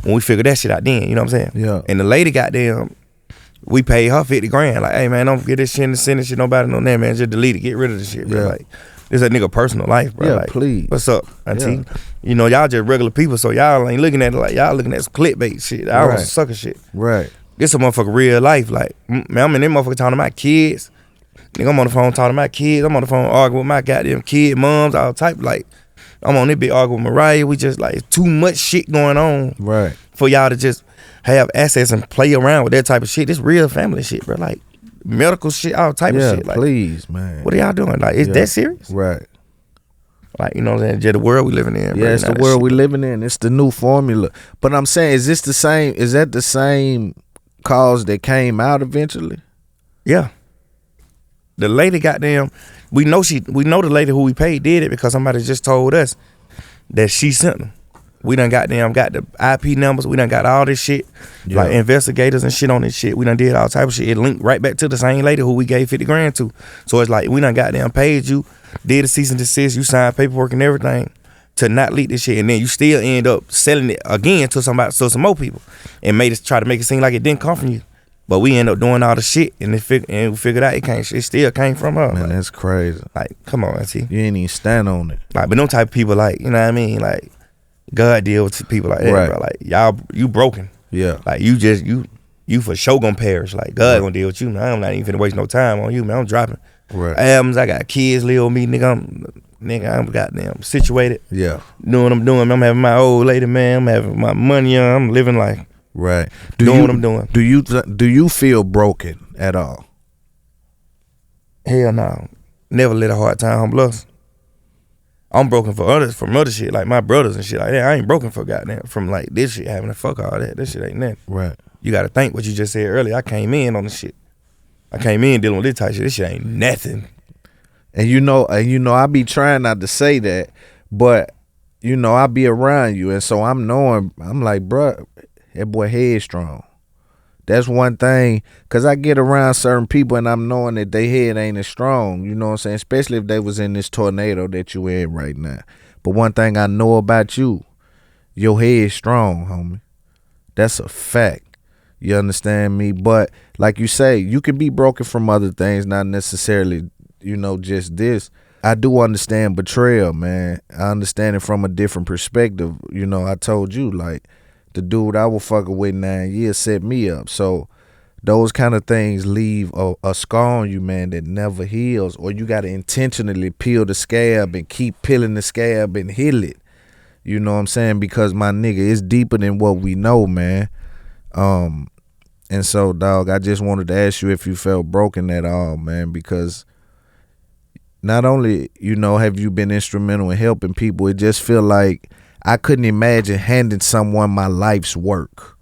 When we figured that shit out then, you know what I'm saying? Yeah. And the lady got them, we paid her 50 grand. Like, hey man, don't get this shit in the sentence shit, nobody know that, man. Just delete it, get rid of this shit, bro. Yeah. Like, this a nigga personal life, bro. Yeah, like, please. What's up, auntie? Yeah. You know, y'all just regular people, so y'all ain't looking at it like y'all looking at some clickbait shit. I was some sucker shit. Right. This a motherfucker real life. Like, man, I'm in this motherfucker talking to my kids. Nigga, I'm on the phone talking to my kids. I'm on the phone arguing with my goddamn kid moms, all type. Like, I'm on this big arguing with Mariah. We just like, it's too much shit going on. Right. For y'all to just have access and play around with that type of shit. This real family shit, bro. Like, medical shit, all type of shit. Like, please, man. What are y'all doing? Like, is that serious? Right. Like, you know what I'm saying? Just the world we living in. Yeah, it's the world we living in. It's the new formula. But I'm saying, is that the same cause that came out eventually? Yeah. The lady goddamn, we know the lady who we paid did it because somebody just told us that she sent them. We done goddamn got the IP numbers. We done got all this shit, like investigators and shit on this shit. We done did all type of shit. It linked right back to the same lady who we gave 50 grand to. So it's like, we done goddamn paid you, did a cease and desist, you signed paperwork and everything to not leak this shit, and then you still end up selling it again to some more people, and try to make it seem like it didn't come from you. But we end up doing all the shit, and we figured out it still came from her. Man, like, that's crazy. Like, come on, auntie. You ain't even stand on it. Like, but them type of people, like, you know what I mean? Like, God deal with people like that, right. bro. Like, y'all, you broken. Yeah. Like, you for sure gonna perish. Like, God gonna deal with you, man. I'm not even finna waste no time on you, man. I'm dropping albums. I got kids live with me, nigga. I'm goddamn situated. Yeah. Doing what I'm doing. I'm having my old lady, man. I'm having my money on. I'm living like. Right. Doing what I'm doing. Do you feel broken at all? Hell no. Never let a hard time humble us. I'm broken from other shit, like my brothers and shit like that. I ain't broken for goddamn from like this shit happening. Fuck all that. This shit ain't nothing. Right. You gotta think what you just said earlier. I came in on the shit. I came in dealing with this type of shit. This shit ain't nothing. And you know, I be trying not to say that, but you know, I be around you, and so I'm like, bruh, that boy headstrong. That's one thing, because I get around certain people and I'm knowing that they head ain't as strong, you know what I'm saying? Especially if they was in this tornado that you in right now. But one thing I know about you, your head strong, homie. That's a fact. You understand me? But like you say, you can be broken from other things, not necessarily, just this. I do understand betrayal, man. I understand it from a different perspective. I told you, like, the dude I was fucking with 9 years set me up. So those kind of things leave a scar on you, man, that never heals. Or you got to intentionally peel the scab and keep peeling the scab and heal it. You know what I'm saying? Because, my nigga, it's deeper than what we know, man. And so, dog, I just wanted to ask you if you felt broken at all, man, because not only, have you been instrumental in helping people, it just feel like I couldn't imagine handing someone my life's work.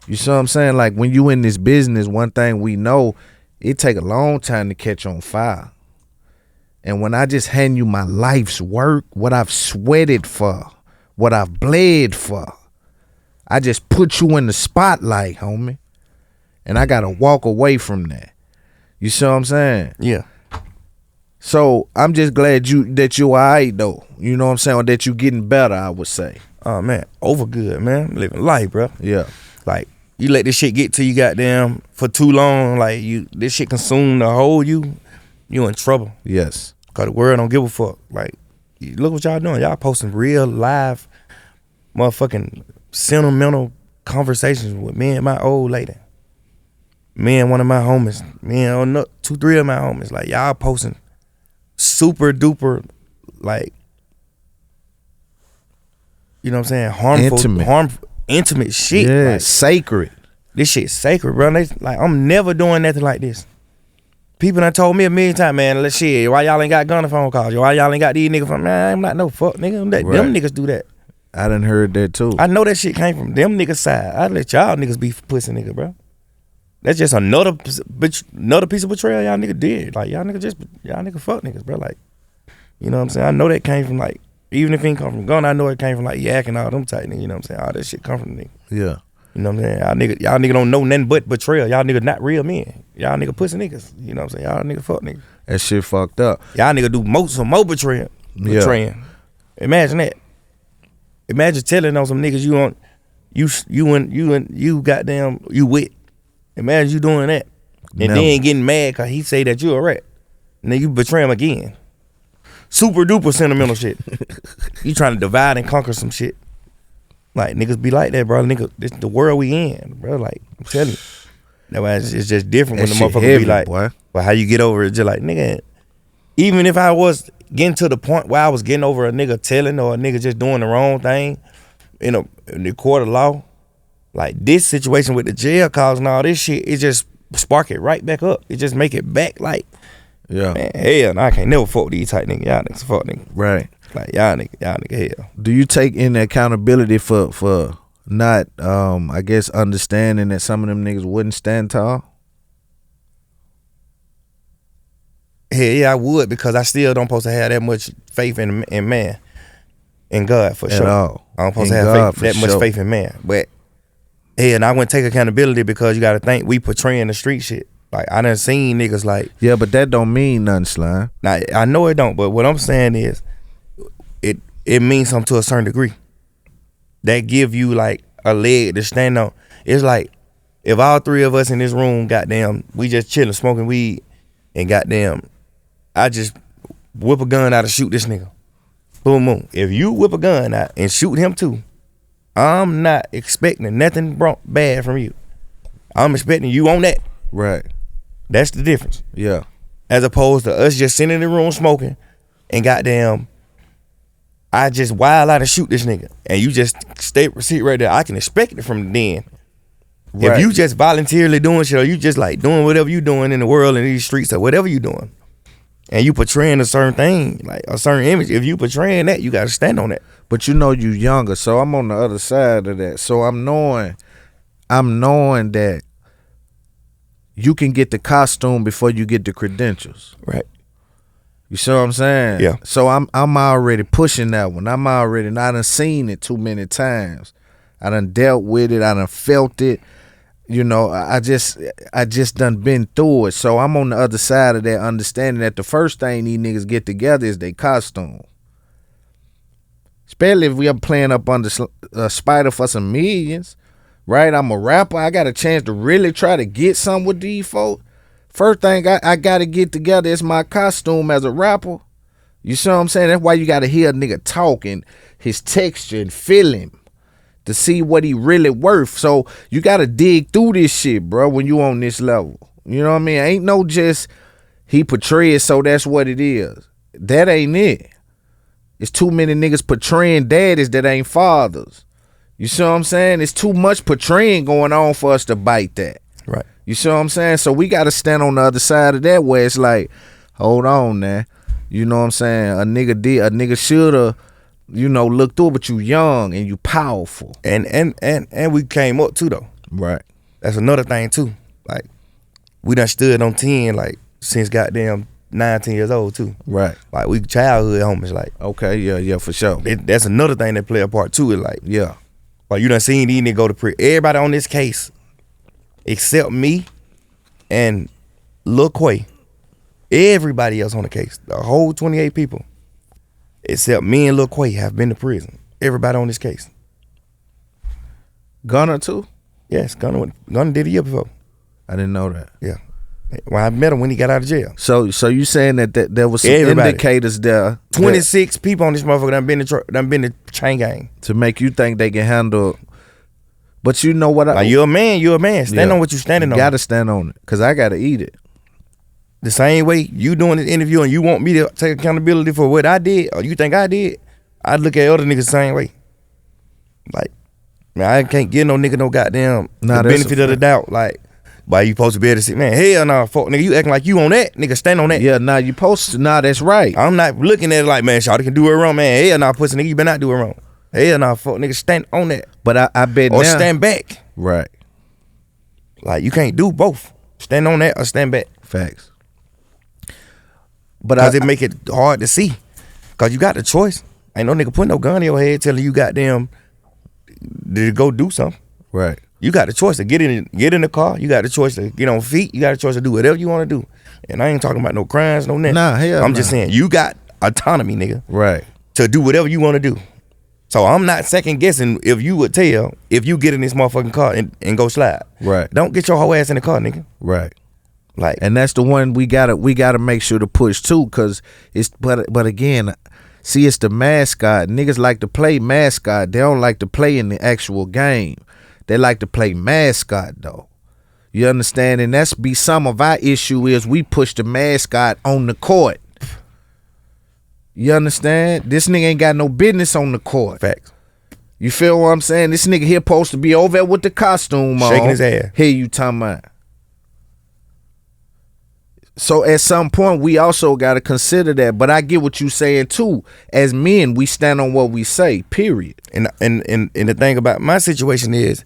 You see what I'm saying? Like, when you in this business, one thing we know, it take a long time to catch on fire. And when I just hand you my life's work, what I've sweated for, what I've bled for, I just put you in the spotlight, homie. And I got to walk away from that. You see what I'm saying? Yeah. So I'm just glad that you all right, though. You know what I'm saying? Or that you getting better, I would say. Oh, man. Over good, man. Living life, bro. Yeah. Like, you let this shit get to you goddamn for too long, like, this shit consume the whole you in trouble. Yes. Because the world don't give a fuck. Like, look what y'all doing. Y'all posting real live motherfucking sentimental conversations with me and my old lady. Me and one of my homies. Me and 2-3 of my homies. Like, y'all posting super duper, like, you know what I'm saying, harmful, intimate shit. Yeah, like, sacred. This shit's sacred, bro. Like, I'm never doing nothing like this. People done told me a million times, man, let's shit, why y'all ain't got Gunna phone calls? Why y'all ain't got these niggas from, man, I'm not no fuck nigga. Them niggas do that. I done heard that too. I know that shit came from them niggas' side. I let y'all niggas be pussy nigga, bro. That's just another piece of betrayal y'all nigga did. Like, y'all nigga fuck niggas, bro. Like, you know what I'm saying? I know that came from, like, even if it ain't come from Gunna, I know it came from, like, Yak and all them type niggas, you know what I'm saying? All that shit come from nigga. Yeah. You know what I'm saying? Y'all nigga don't know nothing but betrayal. Y'all nigga not real men. Y'all nigga pussy niggas. You know what I'm saying? Y'all nigga fuck niggas. That shit fucked up. Y'all nigga do some more betraying. Yeah. Imagine that. Imagine telling on some niggas you goddamn, you with. Imagine you doing that. And then getting mad cause he say that you a rat. And then you betray him again. Super duper sentimental shit. You trying to divide and conquer some shit. Like, niggas be like that, bro. Nigga, this the world we in, bro. Like, I'm telling you. That's why it's just different when the motherfucker heavy, be like, boy. But how you get over it, just like, nigga, even if I was getting to the point where I was getting over a nigga telling or a nigga just doing the wrong thing in the court of law, like this situation with the jail calls and all this shit, it just spark it right back up. It just make it back like, yeah, man, hell, no, I can't never fuck with these type niggas. Y'all niggas fuck niggas. Right. Like, y'all nigga hell. Do you take in accountability for not, I guess, understanding that some of them niggas wouldn't stand tall? Hell yeah, I would, because I still don't supposed to have that much faith in man, in God for At sure. all. I don't supposed In to have God, that for much sure. faith in man. But hell, and I wouldn't take accountability because you got to think we portraying the street shit. Like, I done seen niggas like. Yeah, but that don't mean nothing, Slime. Now, I know it don't, but what I'm saying is, it means something to a certain degree. That give you like a leg to stand on. It's like if all three of us in this room, goddamn, we just chilling, smoking weed, and goddamn, I just whip a gun out and shoot this nigga. Boom, boom. If you whip a gun out and shoot him too, I'm not expecting nothing bad from you. I'm expecting you on that. Right. That's the difference. Yeah. As opposed to us just sitting in the room smoking and goddamn, I just wild out and shoot this nigga. And you just sit right there. I can expect it from then. Right. If you just voluntarily doing shit, or you just like doing whatever you doing in the world, in these streets, or whatever you doing, and you portraying a certain thing, like a certain image, if you portraying that, you gotta stand on that. But you know you younger, so I'm on the other side of that. So I'm knowing that you can get the costume before you get the credentials. Right. You see what I'm saying? Yeah. So I'm already pushing that one. I done seen it too many times. I done dealt with it. I done felt it. You know, I just done been through it. So I'm on the other side of that, understanding that the first thing these niggas get together is their costume. Especially if we are playing up under Spider for some millions. right? I'm a rapper. I got a chance to really try to get something with these folks. First thing I got to get together is my costume as a rapper. You see what I'm saying? That's why you got to hear a nigga talk and his texture and feel him to see what he really worth. So you got to dig through this shit, bro, when you on this level. You know what I mean? Ain't no just he portrays so that's what it is. That ain't it. It's too many niggas portraying daddies that ain't fathers. You see what I'm saying? It's too much portraying going on for us to bite that. Right. You see what I'm saying? So we got to stand on the other side of that where it's like, hold on, man. You know what I'm saying? A nigga shoulda, you know, look through it, but you young and you powerful. And we came up too though. Right. That's another thing too. Like we done stood on 10 like since goddamn 19 years old too. Right. Like we childhood homies. Like okay, yeah, for sure. That's another thing that play a part too. Is like yeah. Like you done seen these niggas go to prison. Everybody on this case, except me and Lil Quay. Everybody else on the case, the whole 28 people, except me and Lil Quay have been to prison. Everybody on this case. Gunna too? Yes, Gunna did a year before. I didn't know that. Yeah. Well, I met him when he got out of jail. So you saying that there was some Everybody. indicators there? 26 people on this motherfucker done been to chain gang. To make you think they can handle. But you know what? Like you're a man. Stand on what you standing on. You gotta stand on it, because I gotta eat it. The same way you doing this interview and you want me to take accountability for what I did or you think I did, I look at other niggas the same way. Like, man, I can't give no nigga no goddamn the benefit of the doubt. Like, why you supposed to be able to say, man, hell nah, fuck nigga, you acting like you on that, nigga, stand on that. Yeah, nah, you supposed to, nah, that's right. I'm not looking at it like, man, shawty can do it wrong, man. Hell nah, pussy nigga, you better not do it wrong. Hell nah, fuck nigga, stand on that. But I bet or now. stand back. Right. Like, you can't do both. Stand on that or stand back. Facts. But because it make it hard to see. Because you got the choice. Ain't no nigga putting no gun in your head telling you goddamn to go do something. Right. You got the choice to get in the car. You got the choice to get on feet. You got the choice to do whatever you want to do. And I ain't talking about no crimes, no nothing. Nah, hell I'm just saying, you got autonomy, nigga. Right. To do whatever you want to do. So I'm not second guessing if you would tell if you get in this motherfucking car and go slide. Right. Don't get your whole ass in the car, nigga. Right. Like, and that's the one we gotta make sure to push too, cause it's but again, see, it's the mascot. Niggas like to play mascot. They don't like to play in the actual game. They like to play mascot though. You understand? And that's be some of our issue is we push the mascot on the court. You understand? This nigga ain't got no business on the court. Facts. You feel what I'm saying? This nigga here supposed to be over there with the costume on. Shaking his ass. Here you talking about. So at some point we also got to consider that, but I get what you saying too. As men, we stand on what we say. Period. And the thing about my situation is,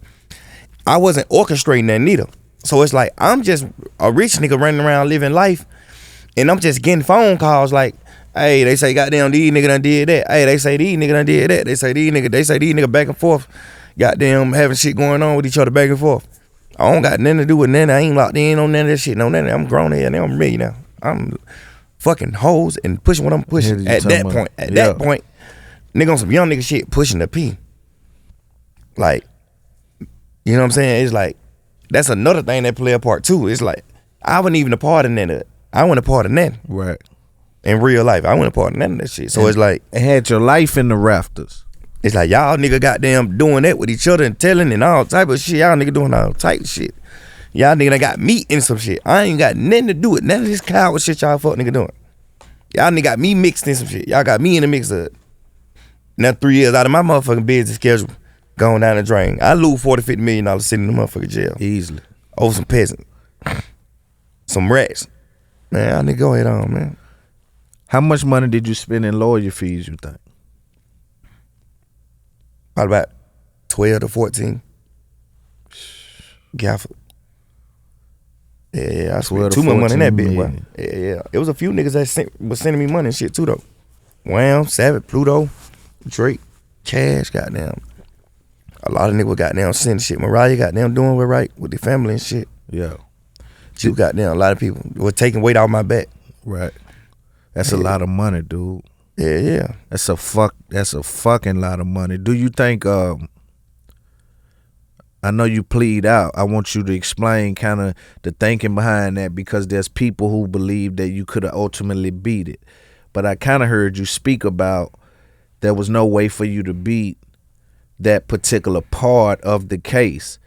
I wasn't orchestrating that neither. So it's like I'm just a rich nigga running around living life, and I'm just getting phone calls like, "Hey, they say goddamn these nigga done did that. Hey, they say these nigga done did that. They say these nigga back and forth, goddamn having shit going on with each other back and forth." I don't got nothing to do with nothing. I ain't locked in on none of that shit. No, nothing. I'm grown here now. I'm ready now. I'm fucking hoes and pushing what I'm pushing at that point. At that point, nigga on some young nigga shit pushing the P. Like, you know what I'm saying? It's like, that's another thing that play a part too. It's like, I wasn't even a part of that. I wasn't a part of that. Right. In real life, I wasn't a part of none of that shit. So it's like, it had your life in the rafters. It's like y'all nigga goddamn doing that with each other and telling and all type of shit. Y'all nigga doing all type of shit. Y'all nigga done got me in some shit. I ain't got nothing to do with none of this coward shit y'all fuck nigga doing. Y'all nigga got me mixed in some shit. Y'all got me in the mix of it. Now 3 years out of my motherfucking business schedule going down the drain. I lose $40-50 million sitting in the motherfucking jail. Easily. Over some peasant. Some rats. Man, y'all nigga go ahead on, man. How much money did you spend in lawyer fees, you think? Probably about 12 to 14. Gafford. Yeah, I spent too much money in that bitch, boy. Yeah. It was a few niggas that was sending me money and shit too, though. Wham, Savage, Pluto, Drake, Cash, goddamn. A lot of niggas goddamn sending shit. Mariah goddamn doing what right with the family and shit. Yeah. She goddamn, a lot of people were taking weight off my back. Right. That's a lot of money, dude. Yeah. That's a fucking lot of money. Do you think I know you plead out. I want you to explain kind of the thinking behind that, because there's people who believe that you could have ultimately beat it. But I kind of heard you speak about there was no way for you to beat that particular part of the case.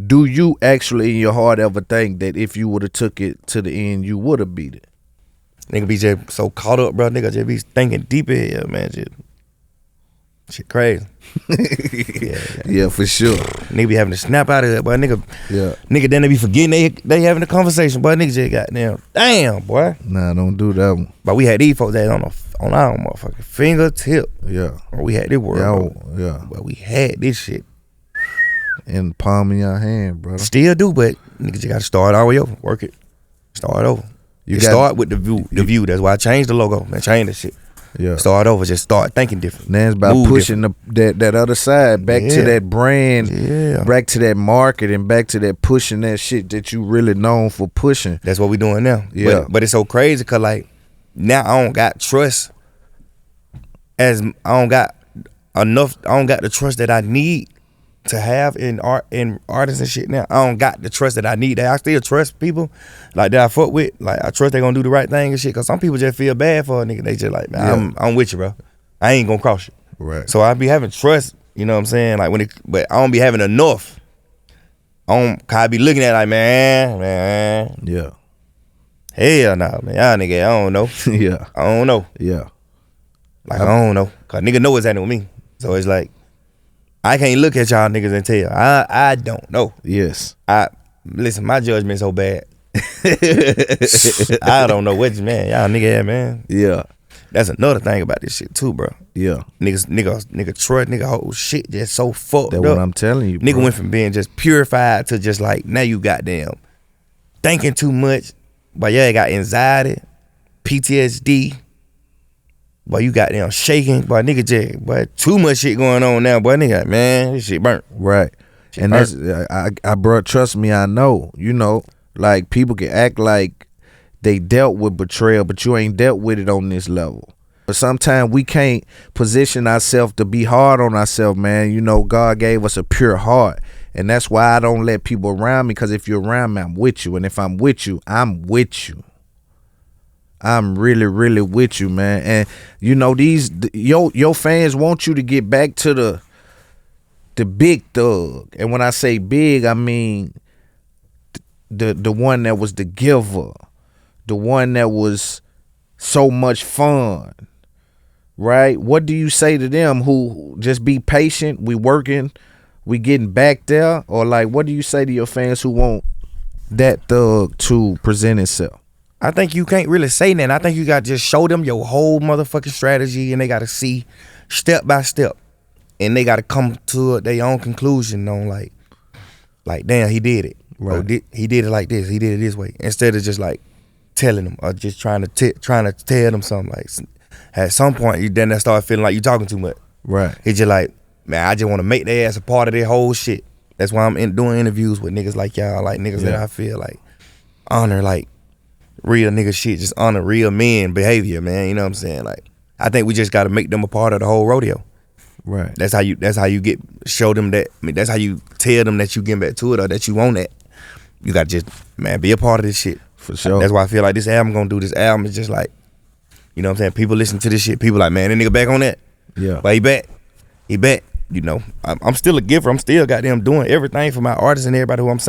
Do you actually in your heart ever think that if you would have took it to the end, you would have beat it? Nigga be just so caught up, bro. Nigga just be thinking deep in here, man. Shit crazy. Yeah, for sure. Nigga be having to snap out of it, boy. Nigga, then they be forgetting they having a conversation, boy. Nigga just goddamn, damn, boy. Nah, don't do that one. But we had these folks that on our motherfucking fingertip. Yeah. Or we had this world. Yeah. But we had this shit. In the palm of your hand, brother. Still do, but nigga just gotta start all the way over. Work it. Start over. Start with the view. That's why I changed the logo. Man, change that shit. Yeah. Start over. Just start thinking different. Now it's about pushing that other side back to that brand, back to that market, and back to that pushing that shit that you really known for pushing. That's what we doing now. Yeah. But it's so crazy because like now I don't got trust as I don't got the trust that I need to have in artists and shit now. I don't got the trust that I need. I still trust people like that I fuck with. Like I trust they gonna do the right thing and shit. Cause some people just feel bad for a nigga. They just like, man, I'm with you, bro. I ain't gonna cross you. Right. So I be having trust, you know what I'm saying? Like but I don't be having enough. Cause I be looking at it like, man. Yeah. Hell nah, man. Y'all nigga, I don't know. Yeah. I don't know. Yeah. Like I don't know. Cause nigga know what's happening with me. So it's like, I can't look at y'all niggas and tell. I don't know. Yes. Listen, my judgment so bad. I don't know what man. Y'all nigga, man. Yeah. That's another thing about this shit too, bro. Yeah. Nigga trust, nigga whole shit just so fucked up. That's what I'm telling you, bro. Nigga went from being just purified to just like, now you goddamn thinking too much. But yeah, got anxiety, PTSD. Boy, you got them shaking, boy, nigga just, boy, too much shit going on now, boy, nigga, man, this shit burnt. Right. Shit and burnt. that's, I bro, trust me, I know, you know, like people can act like they dealt with betrayal, but you ain't dealt with it on this level. But sometimes we can't position ourselves to be hard on ourselves, man. You know, God gave us a pure heart. And that's why I don't let people around me, because if you're around me, I'm with you. And if I'm with you, I'm with you. I'm really, really with you, man. And you know, your fans want you to get back to the big thug. And when I say big, I mean the one that was the giver, the one that was so much fun, right? What do you say to them who just be patient, we working, we getting back there? Or like, what do you say to your fans who want that thug to present itself? I think you can't really say that. I think you got to just show them your whole motherfucking strategy, and they got to see step by step, and they got to come to their own conclusion on like damn, he did it. Right. Or he did it like this. He did it this way. Instead of just like telling them or just trying to tell them something. Like at some point, you then they start feeling like you talking too much. Right. It's just like, man, I just want to make their ass a part of their whole shit. That's why I'm doing interviews with niggas like y'all, like niggas that I feel like honor, like real nigga shit, just honor real men behavior, man. You know what I'm saying? Like, I think we just got to make them a part of the whole rodeo. Right. That's how you show them that. I mean, that's how you tell them that you getting back to it or that you want that. You got to just, man, be a part of this shit. For sure. That's why I feel like this album gonna do. This album is just like, you know what I'm saying? People listen to this shit. People like, man, that nigga back on that. Yeah. But he back. You know, I'm still a giver. I'm still goddamn doing everything for my artists and everybody who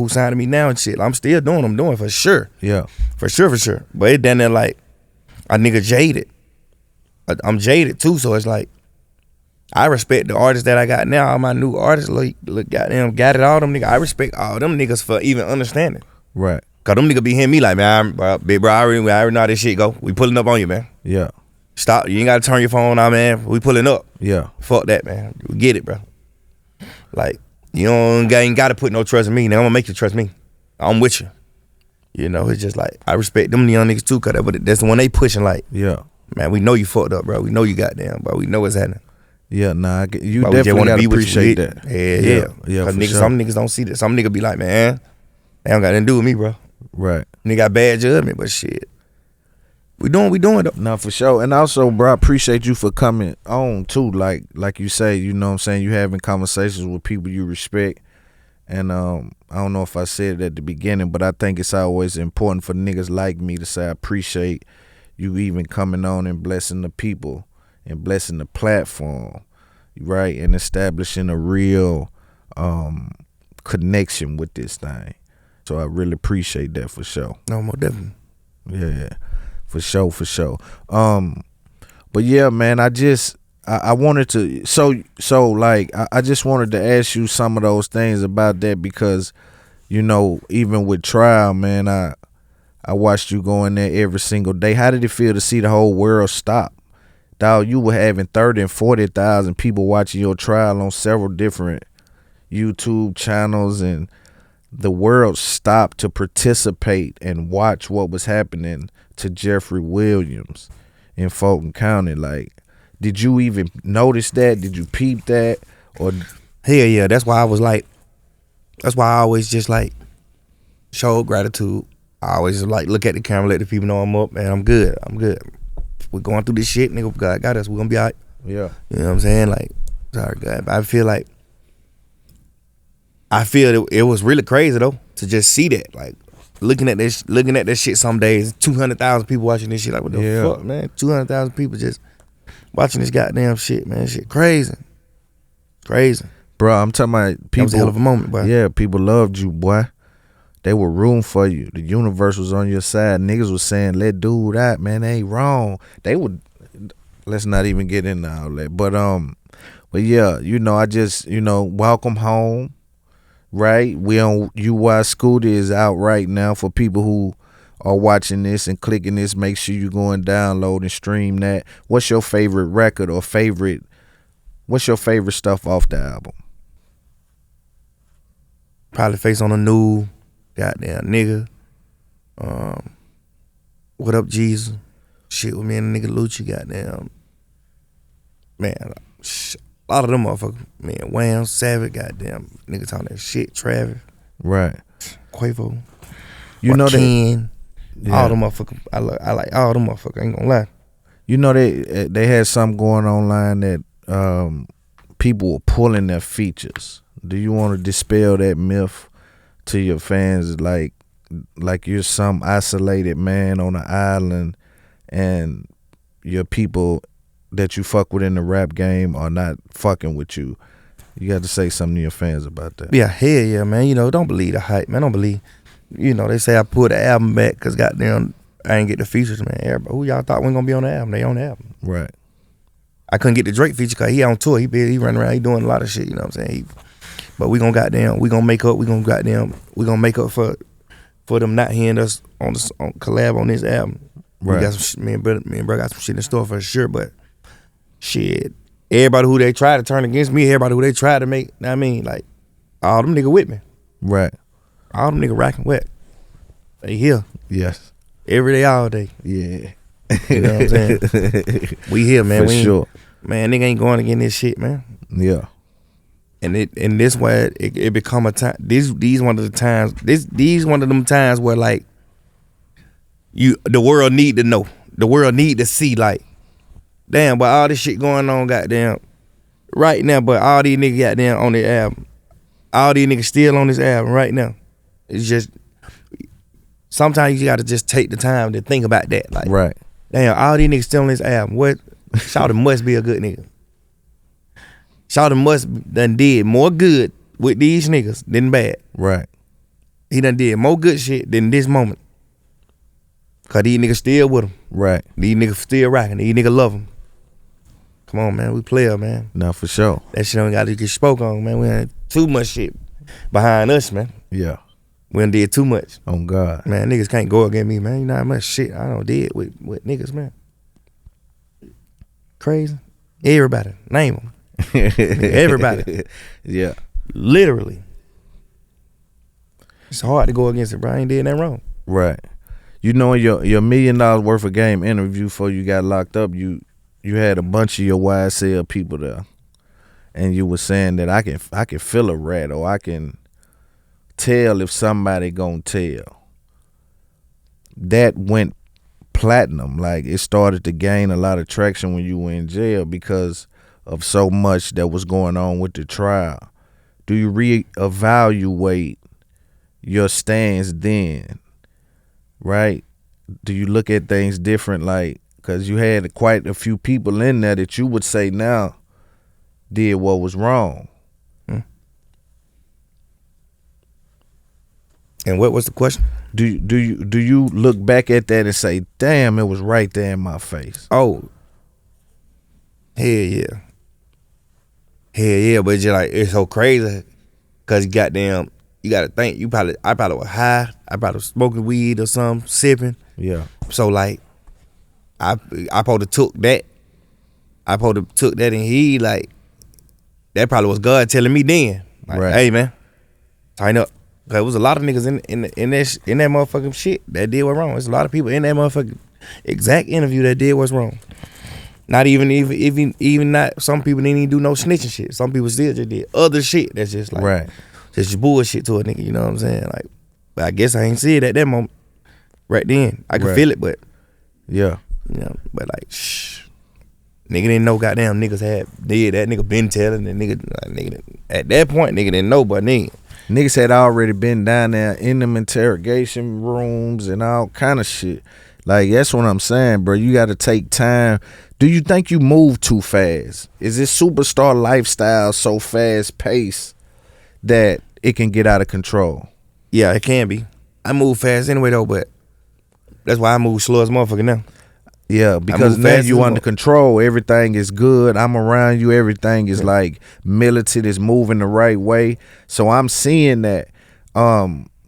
signing me now and shit. I'm still doing. I'm doing for sure. Yeah. For sure. But it done there like a nigga jaded. I'm jaded too, so it's like I respect the artists that I got now. All my new artists, look goddamn got it. All them niggas. I respect all them niggas for even understanding. Right. Cause them niggas be hearing me like, man, big bro, I already know how this shit go. We pulling up on you, man. Yeah. Stop. You ain't gotta turn your phone on, man. We pulling up. Yeah. Fuck that, man. We get it, bro. Like, you ain't gotta put no trust in me. Now I'm gonna make you trust me. I'm with you. You know, it's just like, I respect them young niggas too, cause that's the one they pushing like, yeah, man, we know you fucked up, bro. We know you goddamn, bro. We know what's happening. Yeah, nah, you but definitely gotta appreciate that. Yeah. Cause niggas, sure. some niggas don't see that. Some niggas be like, man, they don't got nothing to do with me, bro. Right. Nigga got bad judgment, but shit. We doing though. No, for sure. And also, bro, I appreciate you for coming on too. Like you say, you know what I'm saying, you having conversations with people you respect. And I don't know if I said it at the beginning, but I think it's always important for niggas like me to say I appreciate you even coming on and blessing the people and blessing the platform, right? And establishing a real connection with this thing. So I really appreciate that for sure. No, more definitely. Yeah, for sure. But yeah, man, I wanted to like I just wanted to ask you some of those things about that because, you know, even with trial, man, I watched you go in there every single day. How did it feel to see the whole world stop? Dog, you were having 30 and 40,000 people watching your trial on several different YouTube channels, and the world stopped to participate and watch what was happening to Jeffrey Williams in Fulton County. Like, did you even notice that? Did you peep that? Or Hell yeah, that's why I always just like show gratitude. I always like look at the camera, let the people know I'm up, man. I'm good. We're going through this shit, nigga. God got us. We're gonna be all right. yeah, You know what I'm saying? Like, sorry, God. I feel it was really crazy though to just see that. Like, looking at that shit some days, 200,000 people watching this shit. Like, what the fuck, man? 200,000 people just watching this goddamn shit, man. Shit crazy. bro, I'm talking about people. That was a hell of a moment, boy. Yeah, people loved you, boy. They were rooting for you. The universe was on your side. Niggas was saying, let dude out, man. They ain't wrong. They would. Let's not even get into all that. But yeah, you know, I just, you know, welcome home. Right, we on UY Scooter is out right now for people who are watching this and clicking this. Make sure you go and download and stream that. What's your favorite record or what's your favorite stuff off the album? Probably Face on a New, goddamn nigga. What Up Jesus? Shit with me and the nigga Lucci, goddamn. Man, a lot of them motherfuckers. Man, Wham, Savage, goddamn. Nigga talking that shit, Travis. Right. Quavo. You know Ken, that. all them motherfuckers. I like all them motherfuckers. I ain't gonna lie. You know they had something going online that people were pulling their features. Do you want to dispel that myth to your fans? Like you're some isolated man on an island, and your people that you fuck with in the rap game are not fucking with you. You got to say something to your fans about that. Yeah, hell yeah, man. You know, don't believe the hype, man. Don't believe. You know, they say I pulled the album back because goddamn I ain't get the features, man. Everybody, who y'all thought wasn't gonna be on the album? They on the album. Right. I couldn't get the Drake feature because he on tour. He running around. He doing a lot of shit. You know what I'm saying? But we gonna make up. We gonna make up for them not hearing us on collab on this album. Right. We got some, me and bro got some shit in store for sure. But shit, everybody who they try to turn against me, everybody who they try to make, I mean, like, all them niggas with me. Right. All them niggas rocking wet. They here. Yes. Every day, all day. Yeah. You know what I'm saying? We here, man. For sure. Man, nigga ain't going against this shit, man. Yeah. And this way it become a time. These one of the times. These one of them times where like the world need to know. The world need to see like, damn, but all this shit going on, goddamn, right now. But all these niggas goddamn on the album. All these niggas still on this album right now. It's just sometimes you gotta just take the time to think about that. Like, right. Damn, all these niggas still on this album. What? Shawty must be a good nigga. Shawty must done did more good with these niggas than bad. Right. He done did more good shit than this moment. Cause these niggas still with him. Right. These niggas still rocking. These niggas love him. Come on, man. We player, man. No, for sure. That shit don't gotta get spoke on, man. We had too much shit behind us, man. Yeah. We done did too much. On God. Man, niggas can't go against me, man. You know how much shit I done did with niggas, man. Crazy. Everybody. Name them. Everybody. Yeah. Literally. It's hard to go against it, bro. I ain't did nothing wrong. Right. You know, your $1 million worth of game interview before you got locked up, you had a bunch of your YSL people there, and you were saying that I can feel a rat, or I can tell if somebody gonna tell. That went platinum. Like, it started to gain a lot of traction when you were in jail because of so much that was going on with the trial. do you reevaluate your stance then, right? Do you look at things different, like, because you had quite a few people in there that you would say now did what was wrong. And what was the question? Do you look back at that and say, damn, it was right there in my face? Oh, hell yeah. Hell yeah, but it's just like, it's so crazy because goddamn, you gotta think, I probably was high, I probably was smoking weed or something, sipping. Yeah. So like, I probably took that. I probably took that and he like, that probably was God telling me then. Like, Right. hey man, tighten up. Cause there was a lot of niggas in that motherfucking shit that did what's wrong. There's a lot of people in that motherfucking exact interview that did what's wrong. Not even not. Some people didn't even do no snitching shit. Some people still just did other shit that's just like, Right. just bullshit to a nigga. You know what I'm saying? Like, but I guess I ain't see it at that moment. Right then, I could Right. feel it, but Yeah. you know, but like, nigga didn't know goddamn niggas did that. Nigga been telling the nigga at that point, nigga didn't know, but nigga. Niggas had already been down there in them interrogation rooms and all kind of shit. Like, that's what I'm saying, bro. You got to take time. Do you think you move too fast? Is this superstar lifestyle so fast paced that it can get out of control? Yeah, it can be. I move fast anyway though, but that's why I move slow as motherfucker now. Yeah, because move now fast you as under fuck. control. Everything is good. I'm around you. Everything is like militant, is moving the right way. So I'm seeing that.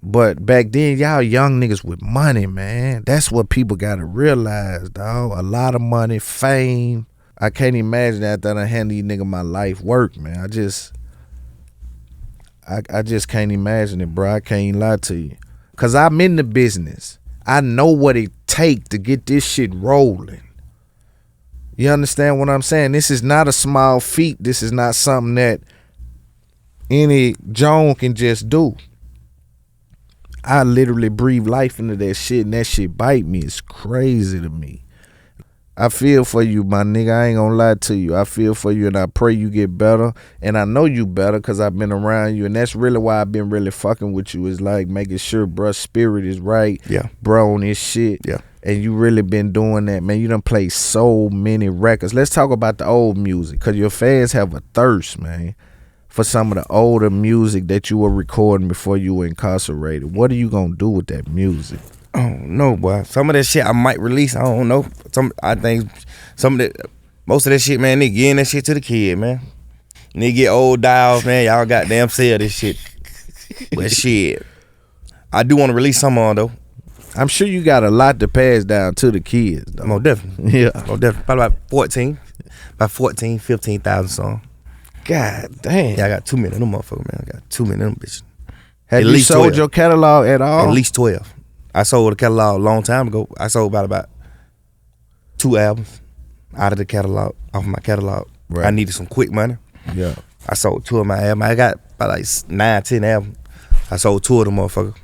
But back then, y'all young niggas with money, man. That's what people gotta realize, dog. A lot of money, fame. I can't imagine that I hand these niggas my life work, man. I just can't imagine it, bro. I can't lie to you. Cause I'm in the business. I know what it take to get this shit rolling. You understand what I'm saying? This is not a small feat. This is not something that any Joan can just do. I literally breathe life into that shit, and that shit bite me. It's crazy to me. I feel for you, my nigga. I ain't gonna lie to you. I feel for you, and I pray you get better. And I know you better because I've been around you, and that's really why I've been really fucking with you, is like making sure bruh's spirit is right. Yeah. Bro, on this shit. Yeah. And you really been doing that, man. You done played so many records. Let's talk about the old music, because your fans have a thirst, man, for some of the older music that you were recording before you were incarcerated. What are you gonna do with that music? I don't know, boy. Some of that shit I might release. I don't know. I think most of that shit, man, they getting that shit to the kid, man. And they get old dials, man. Y'all goddamn sell this shit. But shit, I do want to release some on though. I'm sure you got a lot to pass down to the kids, though. Most definitely. Yeah. Most definitely. Probably about 15,000 songs. God damn. Yeah, I got too many of them motherfuckers, man. I got too many of them bitches. Have At you least sold 12. your catalog at all? At least 12. I sold the catalog a long time ago. I sold about 2 albums out of the catalog, off my catalog. Right. I needed some quick money. Yeah. I sold 2 of my albums. I got about like 9, 10 albums. I sold 2 of them motherfuckers.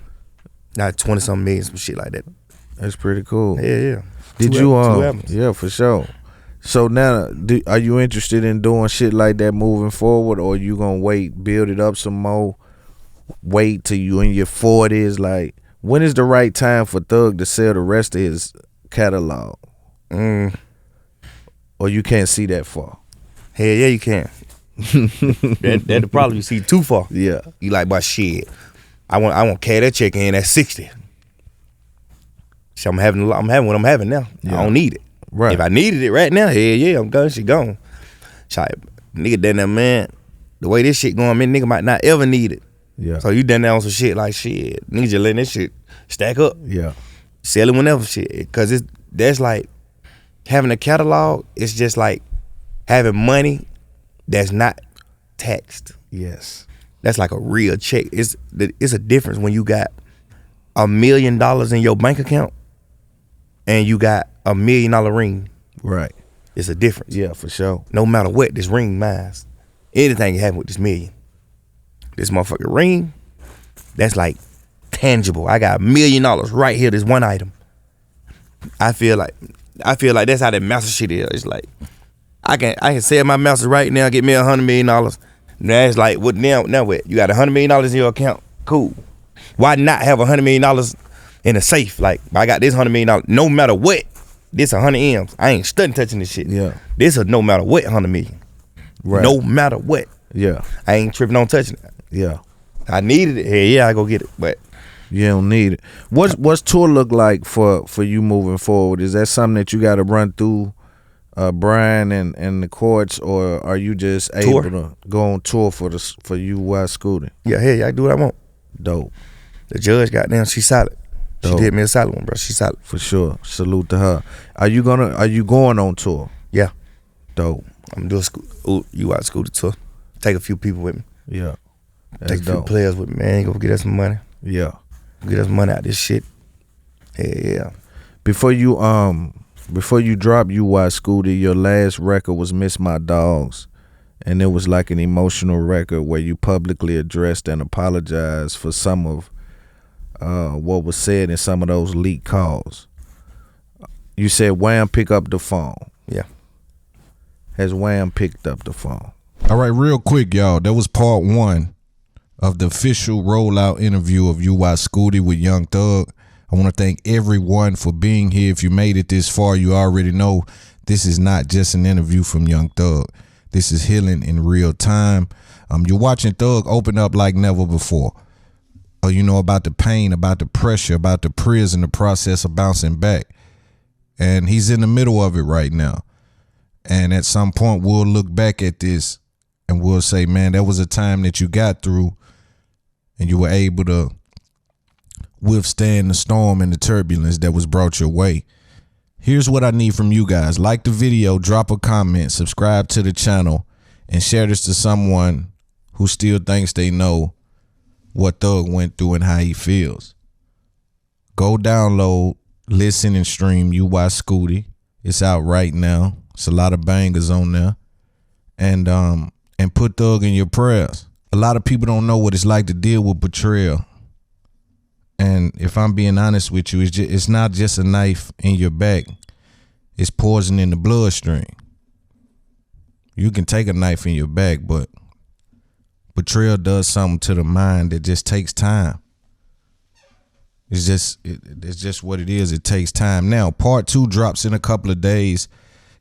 Not 20-something million, some shit like that. That's pretty cool. Yeah. Did 2 you 2 albums. Yeah, for sure. So now, are you interested in doing shit like that moving forward, or you gonna wait, build it up some more, wait till you in your 40s? Like, when is the right time for Thug to sell the rest of his catalog? Or you can't see that far? Hell yeah, you can. That's the problem. You see too far. Yeah. You like, but shit, I want carry that check in at 60. So I'm having what I'm having now. Yeah. I don't need it. Right. If I needed it right now, hell yeah, I'm gone. She gone. So nigga done that, man. The way this shit going, man, nigga might not ever need it. Yeah. So you done that on some shit like shit. Nigga just letting that shit stack up. Yeah. Sell it whenever shit. Cause that's like having a catalog. It's just like having money that's not taxed. Yes. That's like a real check. It's a difference when you got $1 million in your bank account and you got $1 million ring. Right. It's a difference. Yeah, for sure. No matter what, this ring mine. Anything can happen with this million. This motherfucking ring, that's like tangible. I got $1 million right here, this one item. I feel like that's how that master shit is. It's like I can sell my master right now, get me $100 million. Now it's like, what now what? You got $100 million in your account? Cool. Why not have $100 million in a safe? Like, I got this $100 million, no matter what. This 100 M's. I ain't studying touching this shit. Yeah. This a no matter what 100 million. Right. No matter what. Yeah. I ain't tripping on touching it. Yeah. I needed it. Hell yeah, I go get it. But you don't need it. What's tour look like for you moving forward? Is that something that you got to run through Brian and the courts, or are you just able to go on tour for UY Scooty? Yeah, hell yeah, I do what I want. Dope. The judge, goddamn, she solid. Dope. She did me a solid one, bro. She solid. For sure. Salute to her. Are you going on tour? Yeah. Dope. I'm gonna do a UY Scooty tour. Take a few people with me. Yeah. That's Take a few dope. players with me, man. Go get us some money. Yeah. Get us money out of this shit. Hell yeah. Before you drop UY Scooty, your last record was Miss My Dogs. And it was like an emotional record where you publicly addressed and apologized for some of what was said in some of those leaked calls. You said Wham pick up the phone. Yeah. Has Wham picked up the phone? All right, real quick, y'all. That was part 1 of the official rollout interview of UY Scooty with Young Thug. I want to thank everyone for being here. If you made it this far, you already know this is not just an interview from Young Thug. This is healing in real time. You're watching Thug open up like never before. You know, about the pain, about the pressure, about the prison, the process of bouncing back. And he's in the middle of it right now. And at some point, we'll look back at this and we'll say, man, that was a time that you got through and you were able to withstand the storm and the turbulence that was brought your way. Here's what I need from you guys. Like the video, drop a comment, subscribe to the channel, and share this to someone who still thinks they know what Thug went through and how he feels. Go download, listen, and stream UY Scooty. It's out right now. It's a lot of bangers on there. And put Thug in your prayers. A lot of people don't know what it's like to deal with betrayal. And if I'm being honest with you, it's not just a knife in your back. It's poison in the bloodstream. You can take a knife in your back, but betrayal does something to the mind that just takes time. It's just what it is. It takes time. Now, part 2 drops in a couple of days.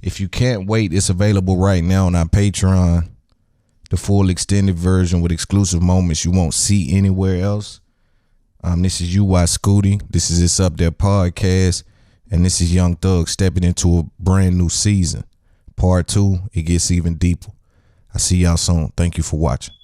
If you can't wait, it's available right now on our Patreon. The full extended version with exclusive moments you won't see anywhere else. This is UY Scooty. This is It's Up There podcast. And this is Young Thug stepping into a brand new season. Part 2, it gets even deeper. I see y'all soon. Thank you for watching.